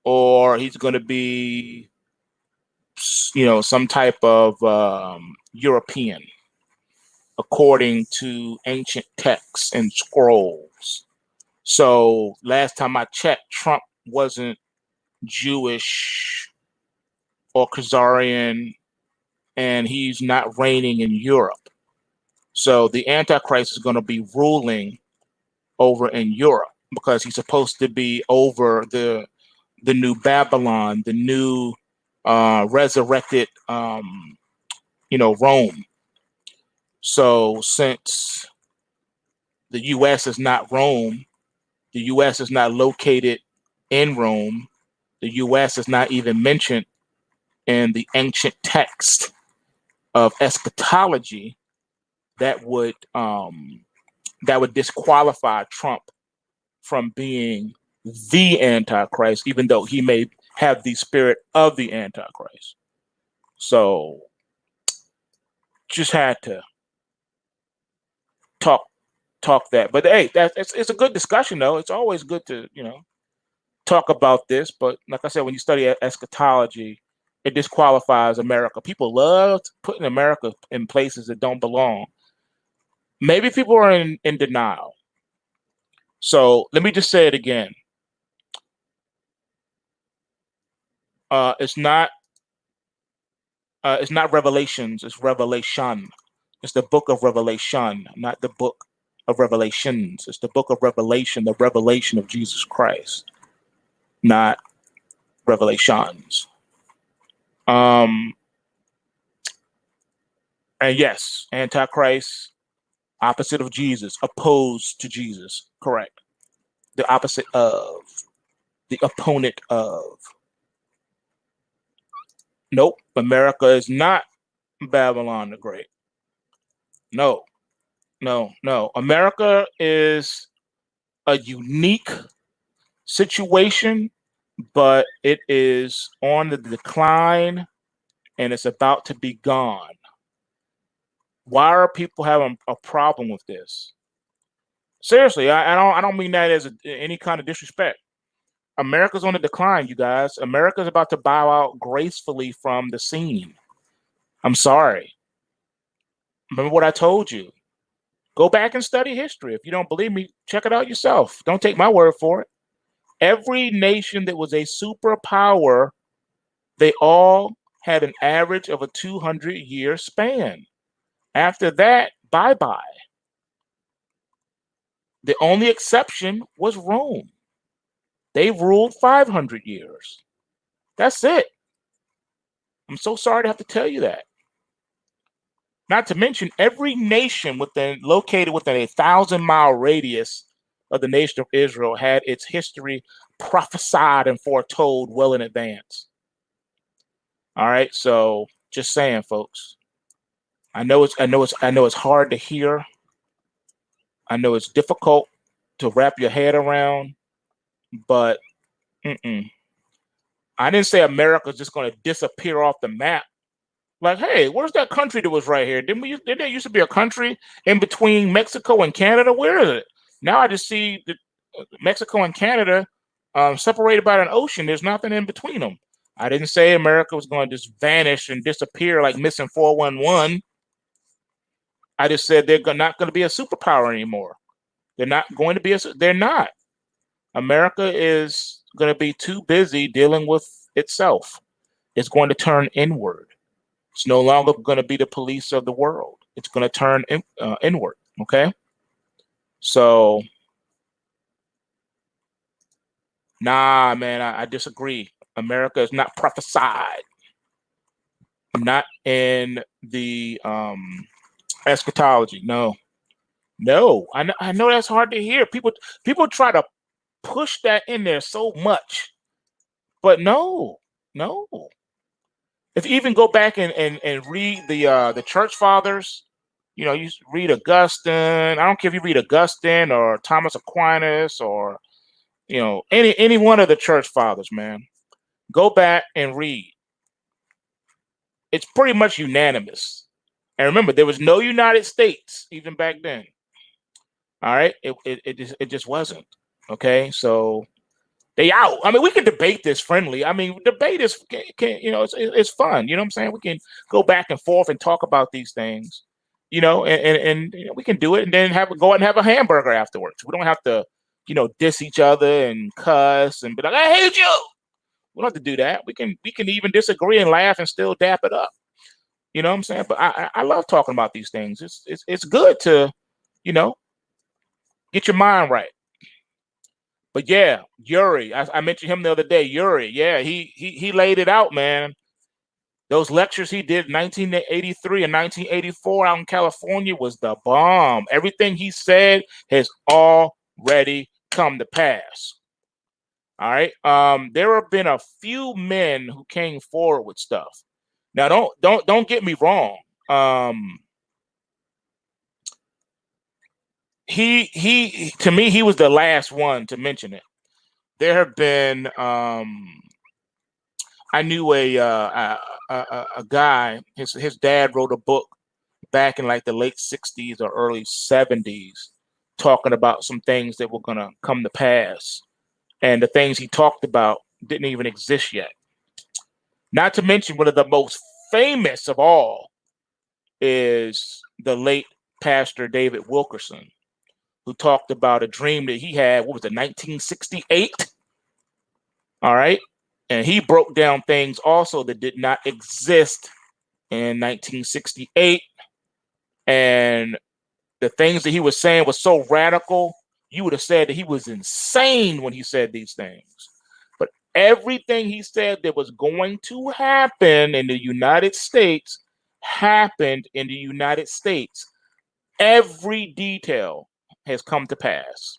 or he's going to be, some type of European, according to ancient texts and scrolls. So last time I checked, Trump wasn't Jewish or Khazarian, and he's not reigning in Europe. So the Antichrist is going to be ruling over in Europe because he's supposed to be over the new Babylon, the new resurrected, Rome. So since the U.S. is not Rome, the U.S. is not located in Rome, the U.S. is not even mentioned in the ancient text of eschatology, that would disqualify Trump from being the Antichrist, even though he may have the spirit of the Antichrist. So just had to talk that. But hey, it's a good discussion though. It's always good to talk about this. But like I said, when you study eschatology, it disqualifies America. People love putting America in places that don't belong. Maybe people are in denial. So let me just say it again. It's not Revelations. It's Revelation. It's the book of Revelation, not the book of Revelations. It's the book of Revelation, the revelation of Jesus Christ, not Revelations. And yes, Antichrist, opposite of Jesus, opposed to Jesus. Correct. The opposite of, the opponent of. Nope. America is not Babylon the Great. No, no. America is a unique situation but it is on the decline and it's about to be gone. Why are people having a problem with this? Seriously, I don't mean that as any kind of disrespect. America's on the decline, you guys. America's about to bow out gracefully from the scene. I'm sorry. Remember what I told you. Go back and study history. If you don't believe me, check it out yourself. Don't take my word for it. Every nation that was a superpower, they all had an average of a 200-year span. After that, bye-bye. The only exception was Rome. They ruled 500 years. That's it. I'm so sorry to have to tell you that. Not to mention, every nation located within a 1,000-mile radius of the nation of Israel had its history prophesied and foretold well in advance. All right, so just saying, folks. I know it's hard to hear. I know it's difficult to wrap your head around, but I didn't say America's just going to disappear off the map. Like, hey, where's that country that was right here? Didn't there used to be a country in between Mexico and Canada? Where is it? Now I just see that Mexico and Canada separated by an ocean. There's nothing in between them. I didn't say America was going to just vanish and disappear like missing 411. I just said they're not going to be a superpower anymore. They're not going to be they're not. America is going to be too busy dealing with itself. It's going to turn inward. It's no longer going to be the police of the world. It's going to turn inward. Okay. So, nah, man, I disagree. America is not prophesied. Not in the eschatology. No. I know that's hard to hear. People try to push that in there so much, but no. If you even go back and read the church fathers, you read Augustine. I don't care if you read Augustine or Thomas Aquinas or any one of the church fathers, man. Go back and read. It's pretty much unanimous. And remember, there was no United States even back then. All right, it just wasn't. Okay, so they out. I mean, we can debate this friendly. I mean, debate is it's fun. You know what I'm saying? We can go back and forth and talk about these things. And we can do it and then go out and have a hamburger afterwards. We don't have to, diss each other and cuss and be like, I hate you. We don't have to do that. We can even disagree and laugh and still dap it up. You know what I'm saying? But I love talking about these things. It's good to, get your mind right. But yeah, Yuri, I mentioned him the other day. Yuri, yeah, he laid it out, man. Those lectures he did in 1983 and 1984 out in California was the bomb. Everything he said has already come to pass. All right. There have been a few men who came forward with stuff. Now, don't get me wrong. He to me, he was the last one to mention it. There have been I knew a guy. His dad wrote a book back in like the late 60s or early 70s, talking about some things that were gonna come to pass, and the things he talked about didn't even exist yet. Not to mention one of the most famous of all is the late Pastor David Wilkerson, who talked about a dream that he had. What was it, 1968? All right. And he broke down things also that did not exist in 1968. And the things that he was saying was so radical, you would have said that he was insane when he said these things. But everything he said that was going to happen in the United States happened in the United States. Every detail has come to pass.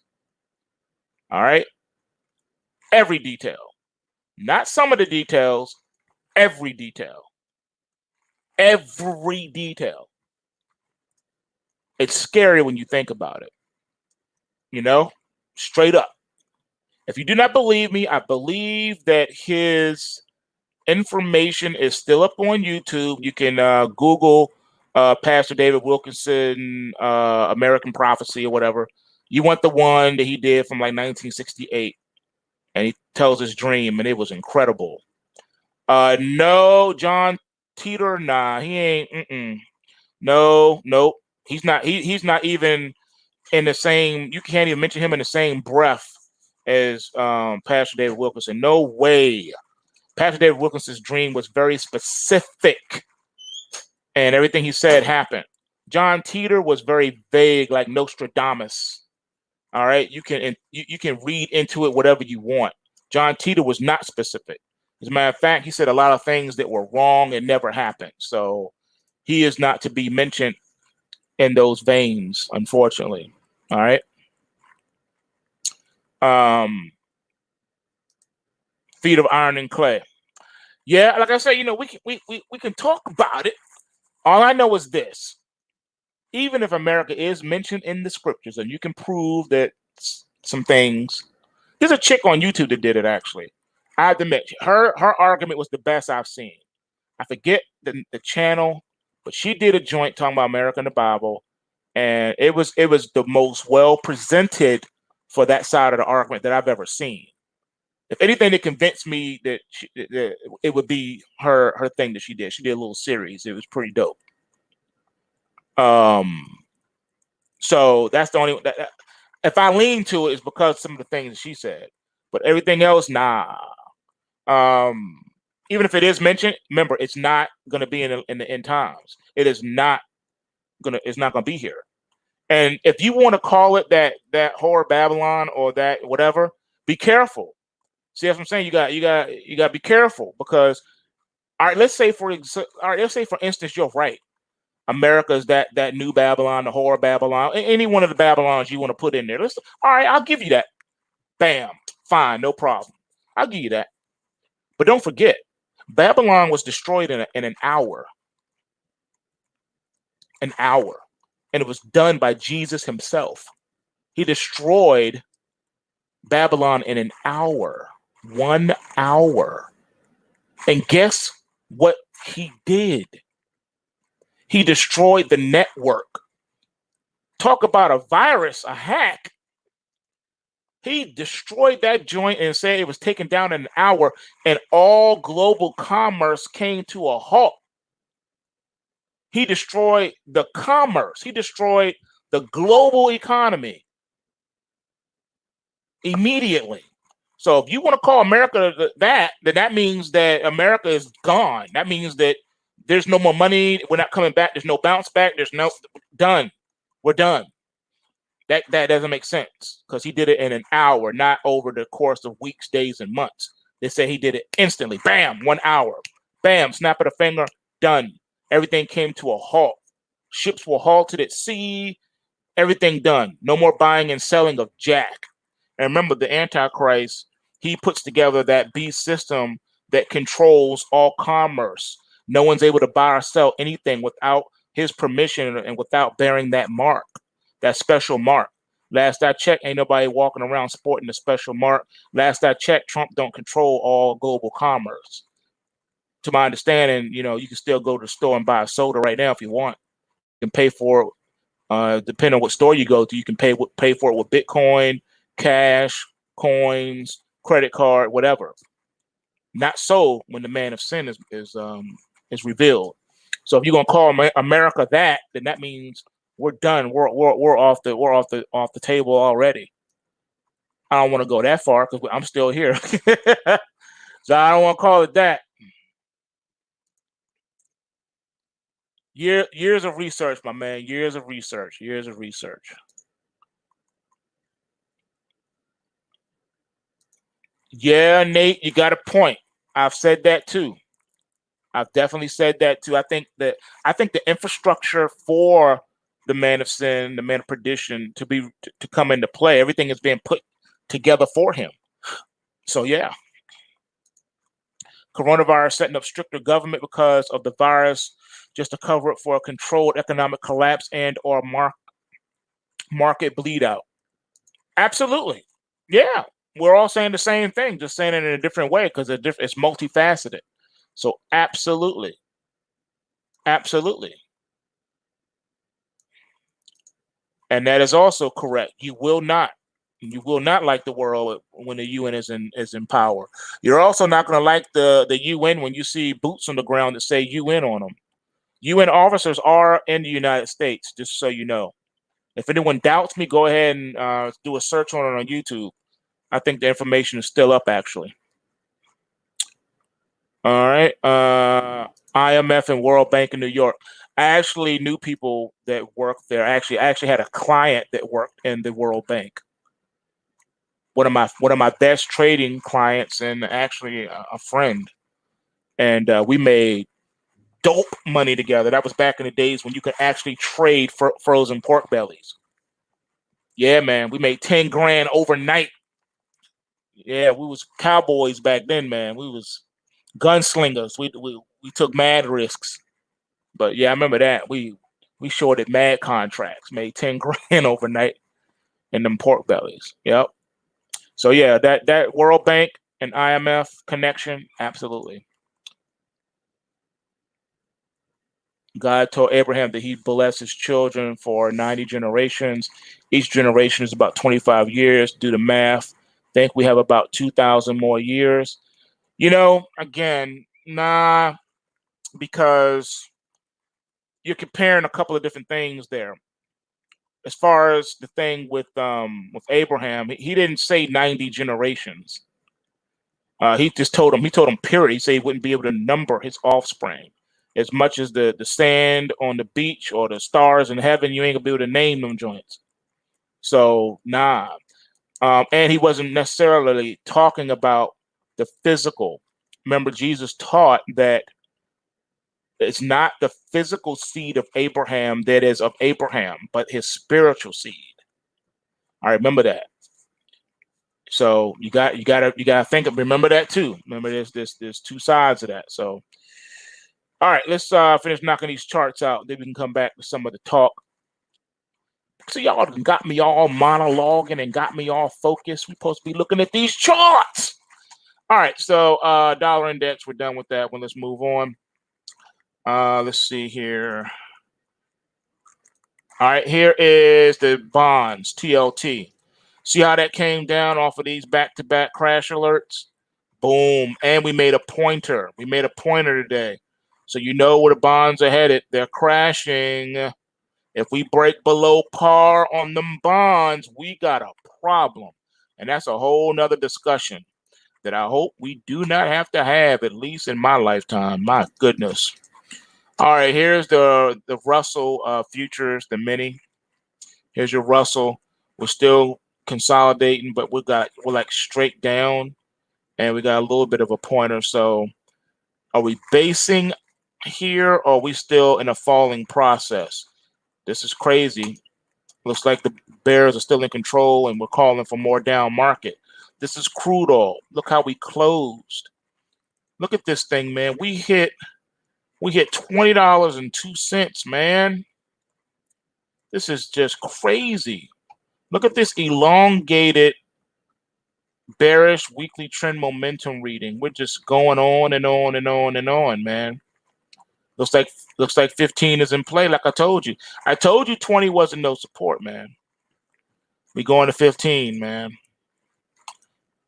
All right? Every detail. Not some of the details, every detail. Every detail. It's scary when you think about it. Straight up. If you do not believe me, I believe that his information is still up on YouTube. You can Google Pastor David Wilkerson, American Prophecy or whatever. You want the one that he did from like 1968, and he tells his dream, and it was incredible. No, John Teeter, nah, he ain't. No, nope. He's not. He's not even in the same. You can't even mention him in the same breath as Pastor David Wilkerson. No way. Pastor David Wilkerson's dream was very specific, and everything he said happened. John Teeter was very vague, like Nostradamus. All right, you can read into it whatever you want. John Teeter was not specific. As a matter of fact, he said a lot of things that were wrong and never happened. So he is not to be mentioned in those veins, unfortunately. All right. Feet of iron and clay. Yeah, like I said, we can talk about it. All I know is this: even if America is mentioned in the scriptures, and you can prove that some things, there's a chick on YouTube that did it. Actually, I have to admit, her argument was the best I've seen. I forget the channel, but she did a joint talking about America and the Bible, and it was the most well presented for that side of the argument that I've ever seen. If anything that convinced me that, that it would be her thing that she did. She did a little series. It was pretty dope. So that's the only that if I lean to it, it's because some of the things that she said. But everything else, nah. Even if it is mentioned, remember it's not going to be in the end times. It is not gonna. It's not going to be here. And if you want to call it that horror Babylon or that whatever, be careful. See, that's what I'm saying. You got to be careful because, all right, let's say for instance, you're right. America is that new Babylon, the horror Babylon, any one of the Babylons you want to put in there. All right, I'll give you that. Bam, fine, no problem. I'll give you that. But don't forget, Babylon was destroyed in an hour. An hour, and it was done by Jesus himself. He destroyed Babylon in an hour. 1 hour. And guess what he did? He destroyed the network. Talk about a virus, a hack. He destroyed that joint and said it was taken down in an hour, and all global commerce came to a halt. He destroyed the commerce. He destroyed the global economy immediately. So if you want to call America that, then that means that America is gone. That means that there's no more money. We're not coming back. There's no bounce back. There's no done. We're done. That doesn't make sense because he did it in an hour, not over the course of weeks, days, and months. They say he did it instantly. Bam, 1 hour. Bam, snap of the finger, done. Everything came to a halt. Ships were halted at sea. Everything done. No more buying and selling of jack. And remember, the Antichrist, he puts together that beast system that controls all commerce. No one's able to buy or sell anything without his permission and without bearing that mark, that special mark. Last I checked, ain't nobody walking around sporting the special mark. Last I checked, Trump don't control all global commerce. To my understanding, you can still go to the store and buy a soda right now if you want. You can pay for it, depending on what store you go to. You can pay for it with Bitcoin, cash, coins, credit card, whatever. Not so when the man of sin is revealed. So if you're gonna call America that, then that means we're done. We're off the table already. I don't want to go that far because I'm still here. So I don't want to call it that. Years of research, my man. Years of research. Yeah, Nate, you got a point. I've said that too. I've definitely said that too. I think the infrastructure for the man of sin, the man of perdition, to come into play, everything is being put together for him. So yeah, coronavirus setting up stricter government because of the virus, just to cover up for a controlled economic collapse and or market bleed out. Absolutely, yeah. we're all saying the same thing, just saying it in a different way because it's multifaceted. So absolutely, absolutely. And that is also correct. You will not. You will not like the world when the UN is in power. You're also not going to like the UN when you see boots on the ground that say UN on them. UN officers are in the United States, just so you know. If anyone doubts me, go ahead and do a search on it on YouTube. I think the information is still up, actually. All right. IMF and World Bank in New York. I actually knew people that worked there. I actually had a client that worked in the World Bank. One of my best trading clients, and actually a friend, and we made dope money together. That was back in the days when you could actually trade for frozen pork bellies. Yeah, man, we made 10 grand overnight. Yeah, we was cowboys back then, man. We was gunslingers. We took mad risks. But yeah, I remember that. We shorted mad contracts, made 10 grand overnight in them pork bellies. Yep. So yeah, that World Bank and IMF connection, absolutely. God told Abraham that he'd bless his children for 90 generations. Each generation is about 25 years. Do the math. Think we have about 2,000 more years. Again, nah, because you're comparing a couple of different things there. As far as the thing with Abraham, he didn't say 90 generations. He told him period. He said he wouldn't be able to number his offspring. As much as the sand on the beach or the stars in heaven, you ain't gonna be able to name them joints. So nah. And he wasn't necessarily talking about the physical. Remember, Jesus taught that it's not the physical seed of Abraham that is of Abraham, but his spiritual seed. I remember that. So you gotta think of remember that too. Remember there's two sides of that. So all right, let's finish knocking these charts out. Then we can come back to some of the talk. So y'all got me all monologuing and got me all focused. We're supposed to be looking at these charts. All right, so dollar index, we're done with that one. Let's move on. Let's see here. All right, here is the bonds, TLT. See how that came down off of these back-to-back crash alerts? Boom. And we made a pointer. We made a pointer today. So you know where the bonds are headed. They're crashing. If we break below par on them bonds, we got a problem. And that's a whole nother discussion that I hope we do not have to have, at least in my lifetime. My goodness. All right, here's the Russell futures, the mini. Here's your Russell. We're still consolidating, but we're like straight down, and we got a little bit of a pointer. So are we basing here, or are we still in a falling process? This is crazy. Looks like the bears are still in control, and we're calling for more down market. This is crude oil. Look how we closed. Look at this thing, man. We hit $20.02, man. This is just crazy. Look at this elongated bearish weekly trend momentum reading. We're just going on and on and on and on, man. Looks like 15 is in play, like I told you. I told you 20 wasn't no support, man. We going to 15, man.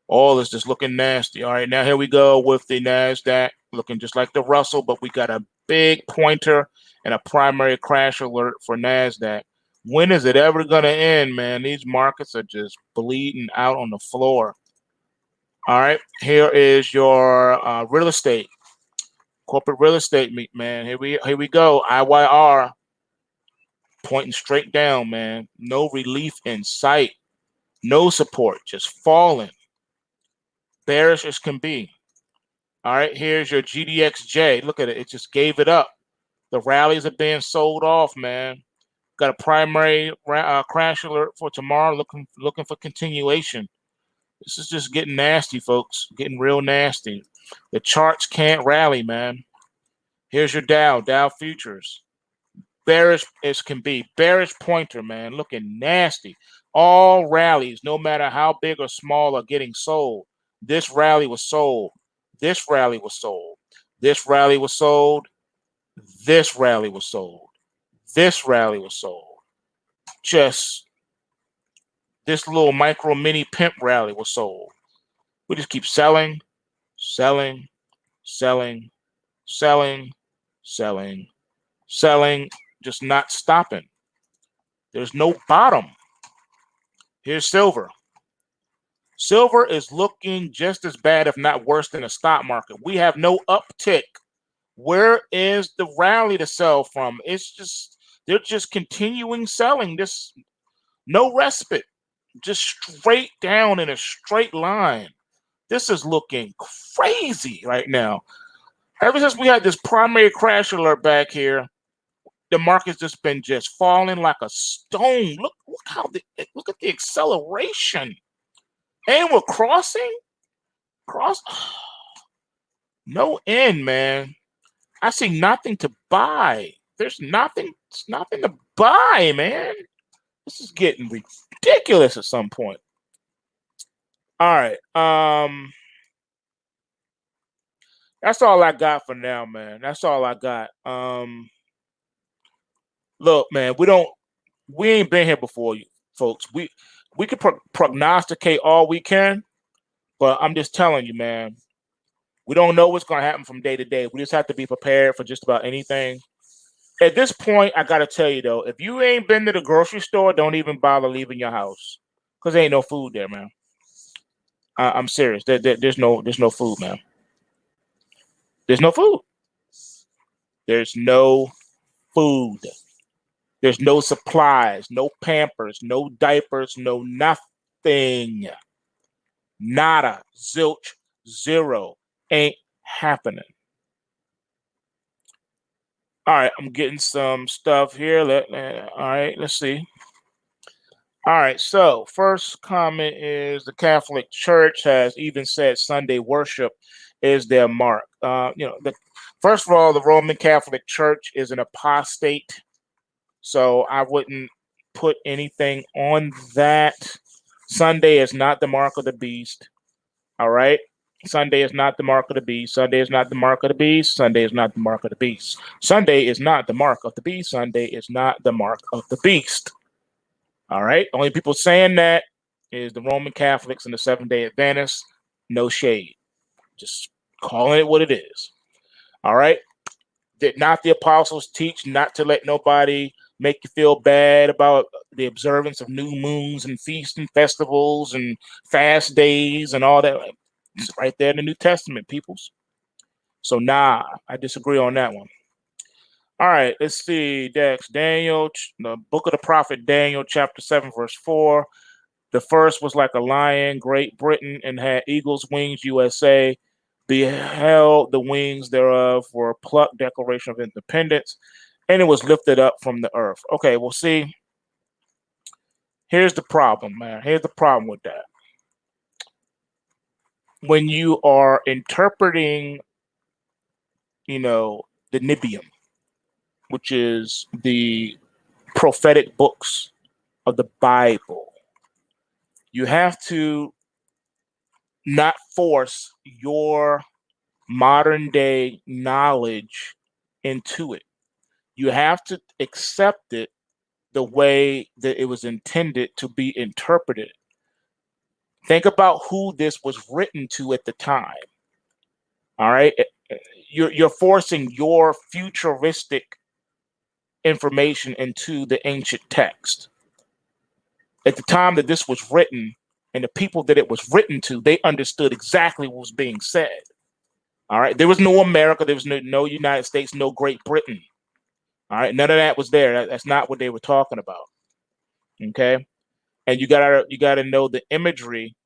All is just looking nasty. All right, now here we go with the NASDAQ, looking just like the Russell, but we got a big pointer and a primary crash alert for NASDAQ. When is it ever going to end, man? These markets are just bleeding out on the floor. All right, here is your real estate, corporate real estate, man. Here we go. IYR pointing straight down, man. No relief in sight. No support, just falling. Bearish as can be. All right, here's your GDXJ. Look at it. It just gave it up. The rallies are being sold off, man. Got a primary crash alert for tomorrow. Looking for continuation. This is just getting nasty, folks. Getting real nasty. The charts can't rally, man. Here's your Dow futures. Bearish as can be. Bearish pointer, man, looking nasty. All rallies, no matter how big or small, are getting sold. This rally was sold. This rally was sold. This rally was sold. This rally was sold. This rally was sold. Just this little micro mini pimp rally was sold. We just keep selling, selling, selling, selling, selling, selling, just not stopping. There's no bottom. Here's silver. Silver is looking just as bad, if not worse, than the stock market. We have no uptick. Where is the rally to sell from? It's just, they're just continuing selling. This, no respite, just straight down in a straight line. This is looking crazy right now. Ever since we had this primary crash alert back here, the market's just been just falling like a stone. Look at the acceleration. And we're crossing. No end, man. I see nothing to buy. There's nothing to buy, man. This is getting ridiculous at some point. All right. That's all I got for now, man. That's all I got. Look, man, we ain't been here before, you folks. We can prognosticate all we can, but I'm just telling you, man, we don't know what's going to happen from day to day. We just have to be prepared for just about anything. At this point, I got to tell you, though, if you ain't been to the grocery store, don't even bother leaving your house, because there ain't no food there, man. I'm serious. There's no food, man. There's no food. There's no food. There's no supplies, no Pampers, no diapers, no nothing. Nada, zilch, zero. Ain't happening. All right, I'm getting some stuff here. All right, let's see. All right, so first comment is the Catholic Church has even said Sunday worship is their mark. First of all, the Roman Catholic Church is an apostate, so I wouldn't put anything on that. Sunday is not the mark of the beast. All right. Sunday is not the mark of the beast. Sunday is not the mark of the beast. Sunday is not the mark of the beast. Sunday is not the mark of the beast. Sunday is not the mark of the beast. All right. Only people saying that is the Roman Catholics and the Seventh-day Adventists. No shade. Just calling it what it is. All right. Did not the apostles teach not to let nobody make you feel bad about the observance of new moons and feasts and festivals and fast days and all that? It's right there in the New Testament, peoples. So nah, I disagree on that one. All right, let's see. Dex, Daniel, the book of the prophet Daniel, chapter 7, verse 4. The first was like a lion, Great Britain, and had eagle's wings, USA. Beheld the wings thereof were plucked, Declaration of Independence, and it was lifted up from the earth. Okay, well, see, here's the problem, man. Here's the problem with that. When you are interpreting, the Nibium, which is the prophetic books of the Bible, you have to not force your modern day knowledge into it. You have to accept it the way that it was intended to be interpreted. Think about who this was written to at the time. All right. You're forcing your futuristic information into the ancient text. At the time that this was written, and the people that it was written to, they understood exactly what was being said. All right. There was no America. There was no United States, no Great Britain. All right. None of that was there. That's not what they were talking about. Okay. And you gotta know the imagery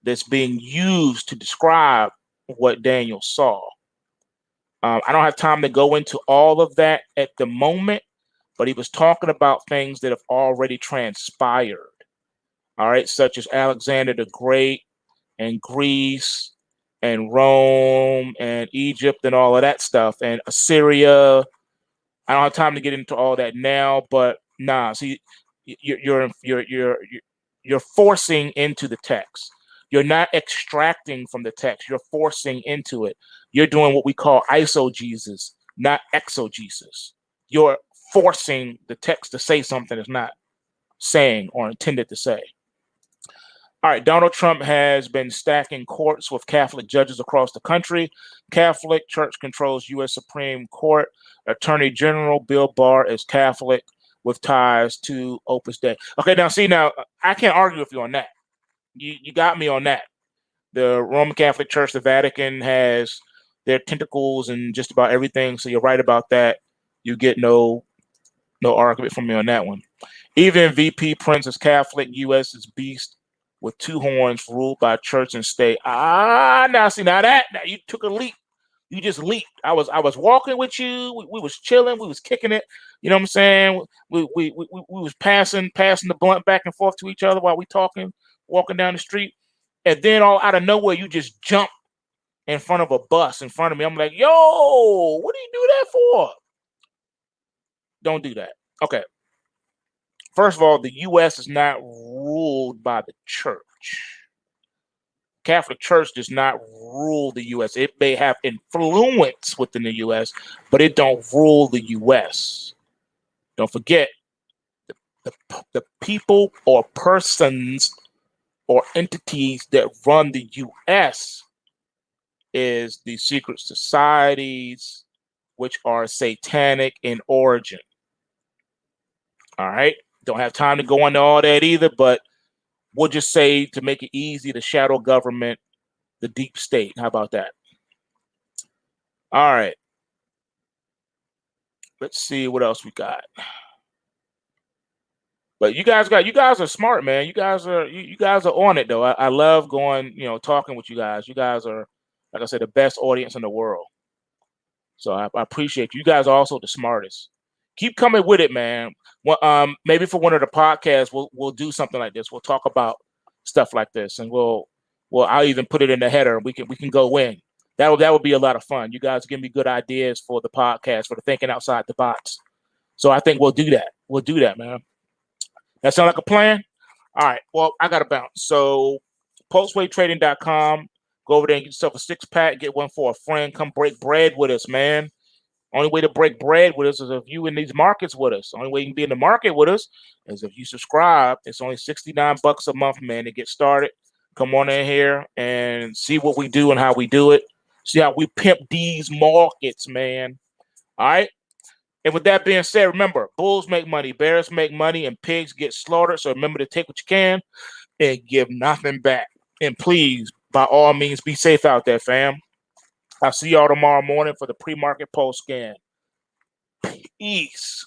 that's being used to describe what Daniel saw. I don't have time to go into all of that at the moment, but he was talking about things that have already transpired. All right, such as Alexander the Great and Greece and Rome and Egypt and all of that stuff, and Assyria, I don't have time to get into all that now, but nah. See, you're forcing into the text. You're not extracting from the text. You're forcing into it. You're doing what we call isogesis, not exogesis. You're forcing the text to say something it's not saying or intended to say. All right, Donald Trump has been stacking courts with Catholic judges across the country. Catholic Church controls U.S. Supreme Court. Attorney General Bill Barr is Catholic with ties to Opus Dei. Okay, now I can't argue with you on that. You got me on that. The Roman Catholic Church, the Vatican, has their tentacles in just about everything. So you're right about that. You get no argument from me on that one. Even VP Prince is Catholic. U.S. is beast with two horns, ruled by church and state. Now you took a leap. You just leaped. I was walking with you. We was chilling. We was kicking it. You know what I'm saying? We was passing the blunt back and forth to each other while we talking, walking down the street, and then all out of nowhere you just jump in front of a bus in front of me. I'm like, yo, what do you do that for? Don't do that. Okay. First of all, the U.S. is not ruled by the church. Catholic Church does not rule the U.S. It may have influence within the U.S., but it don't rule the U.S. Don't forget, the people or persons or entities that run the U.S. is the secret societies, which are satanic in origin. All right? Don't have time to go into all that either, but we'll just say, to make it easy, the shadow government, the deep state. How about that? All right. Let's see what else we got. But you guys are smart, man. You guys are on it though. I love going, talking with you guys. You guys are, like I said, the best audience in the world. So I appreciate you. You guys are also the smartest. Keep coming with it, man. Well, maybe for one of the podcasts, we'll do something like this. We'll talk about stuff like this, and I'll even put it in the header. We can go in. That would be a lot of fun. You guys give me good ideas for the podcast, for the thinking outside the box. So I think we'll do that. We'll do that, man. That sound like a plan? All right. Well, I got to bounce. So PulseWaveTrading.com. Go over there and get yourself a 6-pack. Get one for a friend. Come break bread with us, man. Only way to break bread with us is if you in these markets with us. Only way you can be in the market with us is if you subscribe. It's only $69 a month, man, to get started. Come on in here and see what we do and how we do it. See how we pimp these markets, man. All right. And with that being said, remember, bulls make money, bears make money, and pigs get slaughtered. So remember to take what you can and give nothing back. And please, by all means, be safe out there, fam. I'll see y'all tomorrow morning for the pre-market post scan. Peace.